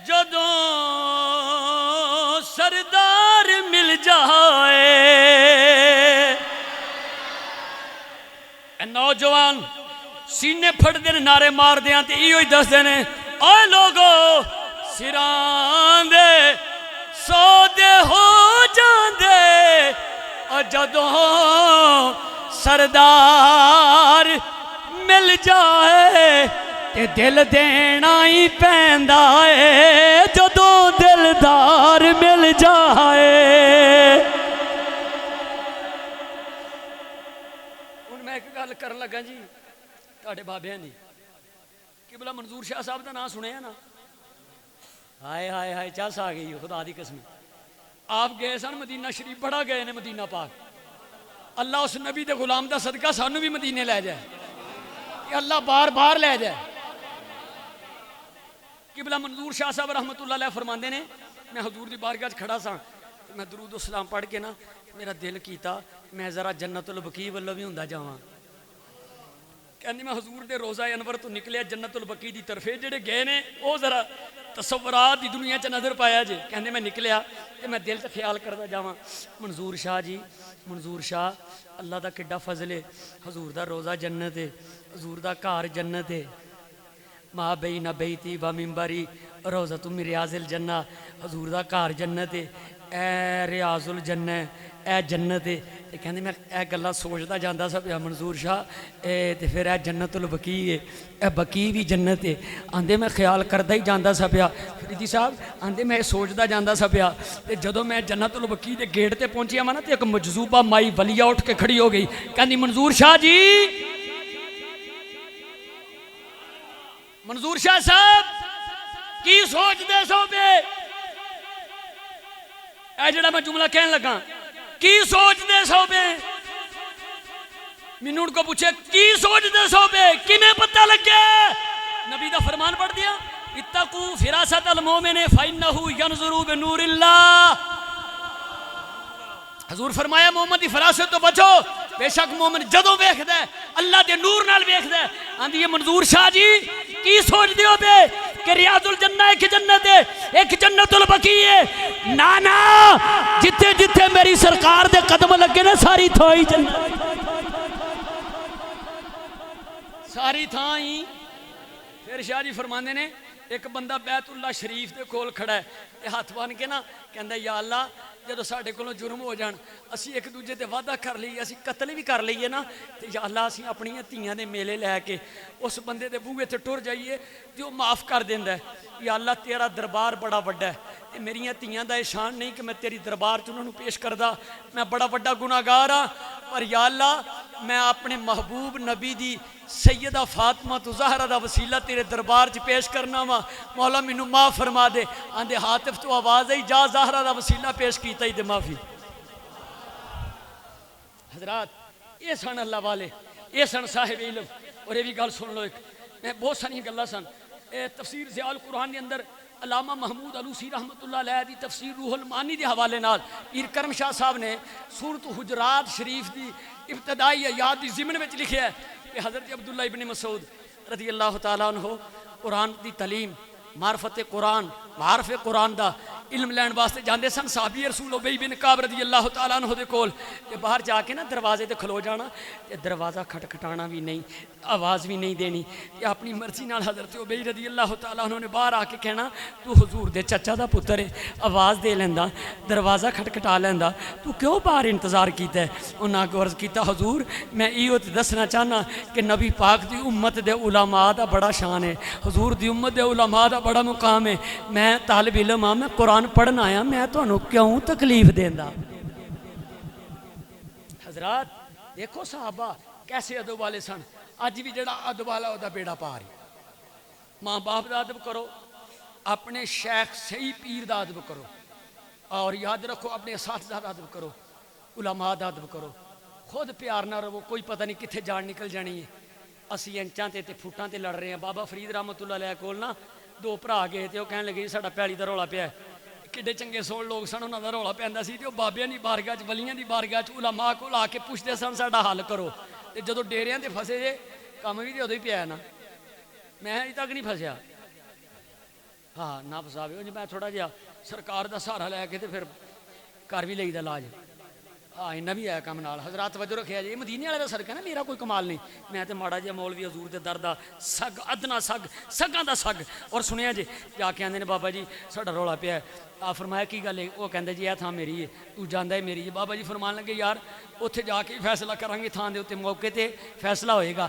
ਜਦੋਂ ਸਰਦਾਰ ਮਿਲ ਜਾਏ। ਇਹ ਨੌਜਵਾਨ ਸੀਨੇ ਫੜਦੇ ਨੇ ਨਾਰੇ ਮਾਰਦੇ ਆ ਤੇ ਇਹੋ ਹੀ ਦੱਸਦੇ ਨੇ, ਓਏ ਲੋਗੋ ਸਿਰਾਂ ਦੇ ਸੌਦੇ ਹੋ ਜਾਂਦੇ ਜਦੋਂ ਸਰਦਾਰ ਮਿਲ ਜਾਏ ਤੇ ਦਿਲ ਦੇਣਾ ਹੀ ਪੈਂਦਾ ਏ ਜਦੋਂ ਦਿਲਦਾਰ ਮਿਲ ਜਾਏ। ਹੁਣ ਮੈਂ ਇੱਕ ਗੱਲ ਕਰਨ ਲੱਗਾ ਜੀ ਤੁਹਾਡੇ ਬਾਬਿਆਂ ਦੀ, ਕਿਬਲਾ ਮਨਜ਼ੂਰ ਸ਼ਾਹ ਸਾਹਿਬ ਦਾ ਨਾਮ ਸੁਣਿਆ ਨਾ? ਹਾਏ ਹਾਏ ਹਾਏ ਚੱਸ ਆ ਗਈ ਖੁਦਾ ਦੀ ਕਸਮ। آپ گئے سن مدینہ شریف، بڑا گئے نے مدینہ پاک۔ اللہ اس نبی دے غلام دا صدقہ سانو بھی مدینے لے جائے کہ اللہ بار بار لے جائے۔ قبلہ منظور شاہ صاحب رحمت اللہ علیہ فرماندے نے، میں حضور دی بارگاہ کھڑا سا، میں درود و سلام پڑھ کے نا میرا دل کیتا میں ذرا جنت البقیع والو بھی ہوندا جاواں۔ کہندی میں حضور دے روضہ انور تو نکلیا جنت البقیع دی طرفے، جڑے گئے نے او ذرا تصورات دی دنیا چ نظر پایا جے۔ کہندے میں نکلیا تے میں دل تے خیال کردا جاواں منظور شاہ جی، منظور شاہ اللہ دا کڈا فضل ہے، حضور دا روضہ جنت ہے، حضور دا گھر جنت ہے، ما بین بیتی و منبری روضۃ من ریاض الجنہ، حضور دا گھر جنت ہے، اے ریاض الجنہ اے جنت ہے۔ تے کہندے میں اے گلاں سوچدا جاندا سا پیا منظور شاہ اے تے پھر اے جنت البقیع ہے، اے بقیع بھی جنت ہے۔ آندے میں خیال کردا ہی جاندا سا پیا فریدی صاحب، آندے میں سوچدا جاندا سا پیا تے جدوں میں جنت البقیع دے گیٹ تے پہنچیا وا نا تے ایک مجذوبہ مائی ولیہ اٹھ کے کھڑی ہو گئی، کہندی منظور شاہ جی، منظور شاہ صاحب کی سوچ دے سو پہ؟ اے جڑا میں جملہ کہن لگا کی سوچ دے سو پہ؟ منون کو پوچھے کی سوچ دے سو پہ؟ کنے پتہ لگے؟ نبی دا فرمان پڑھ دیا، اتقوا فراست المومن فإنه ينظر بنور اللہ۔ حضور فرمایا محمد دی فراست تو بچو، بے شک مومن جدوں ویکھدا ہے اللہ دے نور نال ویکھدا ہے۔ آندی ہے منظور شاہ جی کی سوچ دیو پہ کہ ریاض الجنہ ایک جنت ہے، ایک جنت البقیع ہے؟ نانا جتھے جتھے میری سرکار دے قدم لگے نا ساری تھائی جنت، ساری تھائی۔ پھر شاہ جی فرماندے نے ایک بندہ بیت اللہ شریف دے کول کھڑا ہے تے ہاتھ بن کے نا کہندا یا اللہ جدو ساڈے کولوں جرم ہو جان اسی ایک دوجے تے وعدہ کر لئیے، اسی قتل بھی کر لئیے نا، تے یا اللہ اسی اپنی تیاں دے میلے لے کے اس بندے دے بوئے تے ٹر جائیے تے وہ معاف کر دیندا ہے۔ یا اللہ تیرا دربار بڑا بڑا ہے تے میریاں تیاں دا شان نہیں کہ میں تیری دربار چ انہاں نوں پیش کردا، میں بڑا بڑا گناہگار ہاں، پر یا اللہ میں اپنے محبوب نبی دی سیدہ فاطمہ تو زہرہ دا وسیلہ تیرے دربار چ پیش کرنا وا، مولا مینوں معاف فرما دے۔ آندے حاطف تو آواز آئی جا زہرہ دا وسیلہ پیش کیتا ہی تے معافی۔ حضرات یہ سن اللہ والے، یہ سن صاحب علم۔ اور یہ بھی گل سن لو، ایک میں بہت ساری گلاں سن تفسیر ضیاء القرآن کے اندر علامہ محمود علوسی رحمت اللہ علیہ دی تفسیر روح المعانی دے حوالے نال پیر کرم شاہ صاحب نے سورۃ حجرات شریف دی ابتدائی آیات دی ضمن وچ لکھیا ہے کہ حضرت عبداللہ ابن مسعود رضی اللہ تعالیٰ عنہ قرآن دی تعلیم، معرفت قرآن، معارف قرآن دا علم لین واسطے جاندے سن۔ صحابی رسول ابی بن کعب رضی اللہ تعالیٰ عنہ دے کول تے باہر جا کے نا دروازے تے کھلو جانا تے دروازہ کھٹکھٹانا بھی نہیں، آواز بھی نہیں دینی تے اپنی مرضی نال حضرت ابی رضی اللہ تعالیٰ عنہ نے باہر آ کے کہنا تو حضور دے چچا دا پتر ہے، آواز دے لیندا، دروازہ کھٹکھٹا لیندا، تو کیوں باہر انتظار کیتا ہے؟ انہاں کو عرض کیتا حضور میں ایو تے دسنا چاہنا کہ نبی پاک دی امت دے علماء دا بڑا شان ہے، حضور دی امت دے علماء دا بڑا مقام ہے، میں طالب علم ہاں، میں قرآن پڑھنا آیا، میں تو انہوں کیوں تکلیف دیندہ؟ حضرات دیکھو صحابہ کیسے ادب والے سن، آج بھی جڑا ادب والا ہوتا بیڑا پا رہی۔ ماں باپ دا ادب کرو، اپنے شیخ صحیح پیر دا ادب کرو، اور یاد رکھو اپنے اساتذہ دا ادب کرو، علماء دا ادب کرو، خود پیار نہ رہو، کوئی پتہ نہیں کتھے جان نکل جانی ہے۔ اسی انچاں تے پھوٹاں تے لڑ رہے ہیں۔ بابا فرید رحمت اللہ علیہ کول نا دو بھرا گئے تے وہ کہنے لگے ساڈا پیالی دا رولا پیا ہے، ਕਿੱਡੇ ਚੰਗੇ ਸੋਲ ਲੋਕ ਸਨ, ਉਹਨਾਂ ਦਾ ਰੌਲਾ ਪੈਂਦਾ ਸੀ ਤੇ ਉਹ ਬਾਬਿਆਂ ਦੀ ਬਾਰਗਾਹ 'ਚ, ਵਲੀਆਂ ਦੀ ਬਾਰਗਾਹ 'ਚ ਉਲਾਮਾ ਕੋਲ ਆ ਕੇ ਪੁੱਛਦੇ ਸਨ ਸਾਡਾ ਹੱਲ ਕਰੋ। ਤੇ ਜਦੋਂ ਡੇਰਿਆਂ ਤੇ ਫਸੇ ਜੇ ਕੰਮ ਵੀ ਤੇ ਉਦੋਂ ਹੀ ਪਿਆ ਨਾ, ਮੈਂ ਅਜੇ ਤੱਕ ਨਹੀਂ ਫਸਿਆ। ਹਾਂ ਨਾ ਫਸਾਵੇ ਉਂਝ ਮੈਂ ਥੋੜਾ ਜਿਹਾ ਸਰਕਾਰ ਦਾ ਸਹਾਰਾ ਲੈ ਕੇ ਤੇ ਫਿਰ ਕਰ ਵੀ ਲਈਦਾ ਇਲਾਜ। ਹਾਂ ਇੰਨਾ ਵੀ ਆਇਆ ਕੰਮ ਨਾਲ। ਹਜ਼ਰਤ ਤਵੱਜੋ ਰੱਖਿਆ ਜੀ, ਇਹ ਮਦੀਨੇ ਵਾਲੇ ਦਾ ਸਦਕਾ ਨਾ, ਮੇਰਾ ਕੋਈ ਕਮਾਲ ਨਹੀਂ। ਮੈਂ ਤੇ ਮਾੜਾ ਜਿਹਾ ਮੌਲਵੀ ਹਜ਼ੂਰ ਦੇ ਦਰ ਦਾ ਸੱਗ, ਅਦਨਾ ਸੱਗ, ਸੱਗਾਂ ਦਾ ਸੱਗ। ਔਰ ਸੁਣਿਆ ਜੇ ਜਾ ਕੇ ਆਂਦੇ ਨੇ ਬਾਬਾ ਜੀ ਸਾਡਾ ਰੌਲਾ ਪਿਆ। ਆ ਫਰਮਾਇਆ ਕੀ ਗੱਲ ਹੈ? ਉਹ ਕਹਿੰਦੇ ਜੀ ਇਹ ਥਾਂ ਮੇਰੀ ਹੈ, ਤੂੰ ਜਾਂਦਾ ਹੈ ਮੇਰੀ ਹੈ। ਬਾਬਾ ਜੀ ਫਰਮਾਨ ਲੱਗੇ ਯਾਰ ਉੱਥੇ ਜਾ ਕੇ ਫੈਸਲਾ ਕਰਾਂਗੇ, ਥਾਂ ਦੇ ਉੱਤੇ ਮੌਕੇ ਤੇ ਫੈਸਲਾ ਹੋਏਗਾ।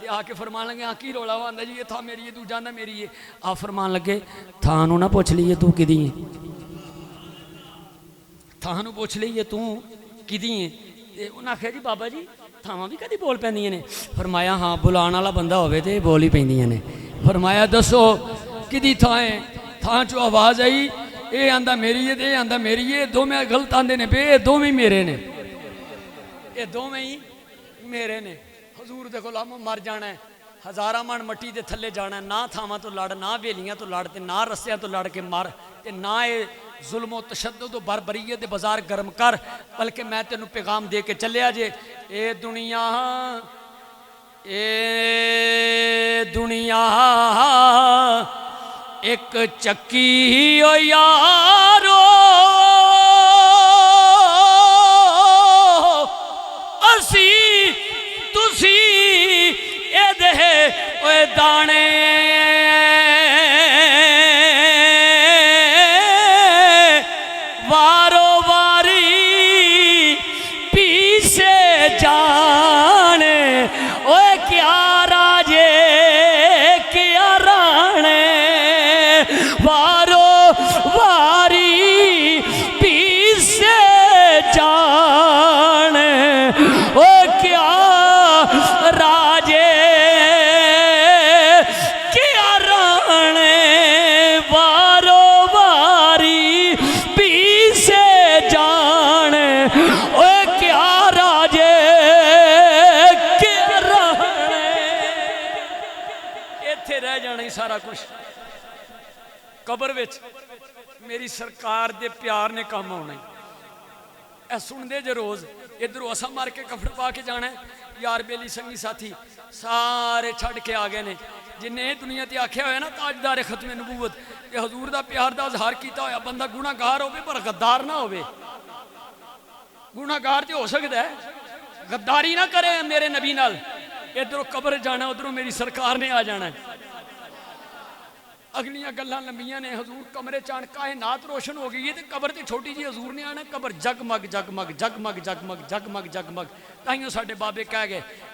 ਤੇ ਆ ਕੇ ਫਰਮਾਨ ਲੱਗੇ ਹਾਂ ਕੀ ਰੌਲਾ? ਆਂਦਾ ਜੀ ਇਹ ਥਾਂ ਮੇਰੀ ਹੈ, ਤੂੰ ਜਾਂਦਾ ਮੇਰੀ ਹੈ। ਆ ਫਰਮਾਨ ਲੱਗੇ ਥਾਂ ਨੂੰ ਨਾ ਪੁੱਛ ਲਈਏ ਤੂੰ ਕਿਹਦੀ ਹੈ, ਥਾਂ ਨੂੰ ਪੁੱਛ ਲਈਏ ਤੂੰ ਕਿਹਦੀ ਹੈ। ਤੇ ਉਹਨਾਂ ਆਖਿਆ ਜੀ ਬਾਬਾ ਜੀ ਥਾਵਾਂ ਵੀ ਕਦੀ ਬੋਲ ਪੈਂਦੀਆਂ ਨੇ? ਫਰਮਾਇਆ ਹਾਂ ਬੁਲਾਉਣ ਵਾਲਾ ਬੰਦਾ ਹੋਵੇ ਤੇ ਬੋਲ ਹੀ ਪੈਂਦੀਆਂ ਨੇ। ਫਰਮਾਇਆ ਦੱਸੋ ਕਿਹਦੀ ਥਾਂ ਹੈ? ਥਾਂ 'ਚੋਂ ਆਵਾਜ਼ ਆਈ ਇਹ ਆਂਦਾ ਮੇਰੀ ਹੈ ਤੇ ਇਹ ਆਂਦਾ ਮੇਰੀ ਹੈ। ਦੋਵੇਂ ਗਲਤ ਆਂਦੇ ਨੇ ਬੇ, ਇਹ ਦੋਵੇਂ ਮੇਰੇ ਨੇ, ਇਹ ਦੋਵੇਂ ਹੀ ਮੇਰੇ ਨੇ। ਹਜ਼ੂਰ ਦੇ ਗੁਲਾਮ ਮਰ ਜਾਣਾ ਹੈ, ਹਜ਼ਾਰਾਂ ਮਣ ਮੱਟੀ ਦੇ ਥੱਲੇ ਜਾਣਾ, ਨਾ ਥਾਵਾਂ ਤੋਂ ਲੜ, ਨਾ ਵੇਲੀਆਂ ਤੋਂ ਲੜ, ਤੇ ਨਾ ਰਸਿਆਂ ਤੋਂ ਲੜ ਕੇ ਮਰ, ਤੇ ਨਾ ਇਹ ਜ਼ੁਲਮ ਤਸ਼ੱਦਦ ਬਰਬਰੀਅਤ ਦੇ ਬਾਜ਼ਾਰ ਗਰਮ ਕਰ। ਬਲਕਿ ਮੈਂ ਤੈਨੂੰ ਪੈਗਾਮ ਦੇ ਕੇ ਚੱਲਿਆ ਜੇ ਇਹ ਦੁਨੀਆ ਇੱਕ ਚੱਕੀ ਓ ਯਾਰੋ, ਅਸੀਂ ਤੁਸੀਂ ਇਹਦੇ ਓਏ ਦਾਣੇ ਵਾਰੋ ਵਾਰੀ ਪੀਛੇ ਜਾਣੇ। ਓਏ ਕਿਆ ਰਾਜੇ ਕਿਆ ਰਾਣੇ, ਵਾਰੋ ਵਾਰੀ ਪੀਛੇ ਜਾਣੇ। ਓ ਕਿਆ ਰਾਜੇ ਕਿਆ ਰਾਣੇ, ਵਾਰੋ ਵਾਰੀ ਪੀਛੇ ਜਾਣੇ। ਓਏ ਕਿਆ ਰਾਜੇ ਕਿਆ ਰਾਣੇ। ਇੱਥੇ ਰਹਿ ਜਾਣਾ ਹੀ ਸਾਰਾ ਕੁਝ, ਕਬਰ ਵਿੱਚ ਮੇਰੀ ਸਰਕਾਰ ਦੇ ਪਿਆਰ ਨੇ ਕੰਮ ਆਉਣਾ। ਇਹ ਸੁਣਦੇ ਜੇ ਰੋਜ਼ ਇਧਰੋਂ ਅਸਾਂ ਮਾਰ ਕੇ ਕਫਨ ਪਾ ਕੇ ਜਾਣਾ। ਯਾਰ ਬੇਲੀ ਸੰਗੀ ਸਾਥੀ ਸਾਰੇ ਛੱਡ ਕੇ ਆ ਗਏ ਨੇ। ਜਿੰਨੇ ਦੁਨੀਆ ਤੇ ਆਖਿਆ ਹੋਇਆ ਨਾ ਤਾਜਦਾਰ ਖਤਮ ਨਬੂਵਤ, ਇਹ ਹਜ਼ੂਰ ਦਾ ਪਿਆਰ ਦਾ ਇਜ਼ਹਾਰ ਕੀਤਾ ਹੋਇਆ ਬੰਦਾ ਗੁਨਾਹਗਾਰ ਹੋਵੇ ਪਰ ਗੱਦਾਰ ਨਾ ਹੋਵੇ। ਗੁਨਾਹਗਾਰ ਤੇ ਹੋ ਸਕਦਾ ਹੈ, ਗੱਦਾਰੀ ਨਾ ਕਰੇ ਮੇਰੇ ਨਬੀ ਨਾਲ। ਇਧਰੋਂ ਕਬਰ ਜਾਣਾ, ਉਧਰੋਂ ਮੇਰੀ ਸਰਕਾਰ ਨੇ ਆ ਜਾਣਾ। ਅਗਲੀਆਂ ਗੱਲਾਂ ਲੰਬੀਆਂ ਨੇ। ਹਜ਼ੂਰ ਕਮਰੇ ਚ ਆਣ ਕਾਇਨਾਤ ਰੋਸ਼ਨ ਹੋ ਗਈ ਹੈ ਤੇ ਕਬਰ ਤੇ ਛੋਟੀ ਜੀ ਹਜ਼ੂਰ ਨੇ ਆਣਾ। ਕਬਰ ਜਗਮਗ ਜਗਮਗ ਜਗਮਗ ਜਗਮਗ ਜਗਮਗ ਜਗਮਗ। ਤਾਈਓ ਸਾਡੇ ਬਾਬੇ ਕਹਿ ਗਏ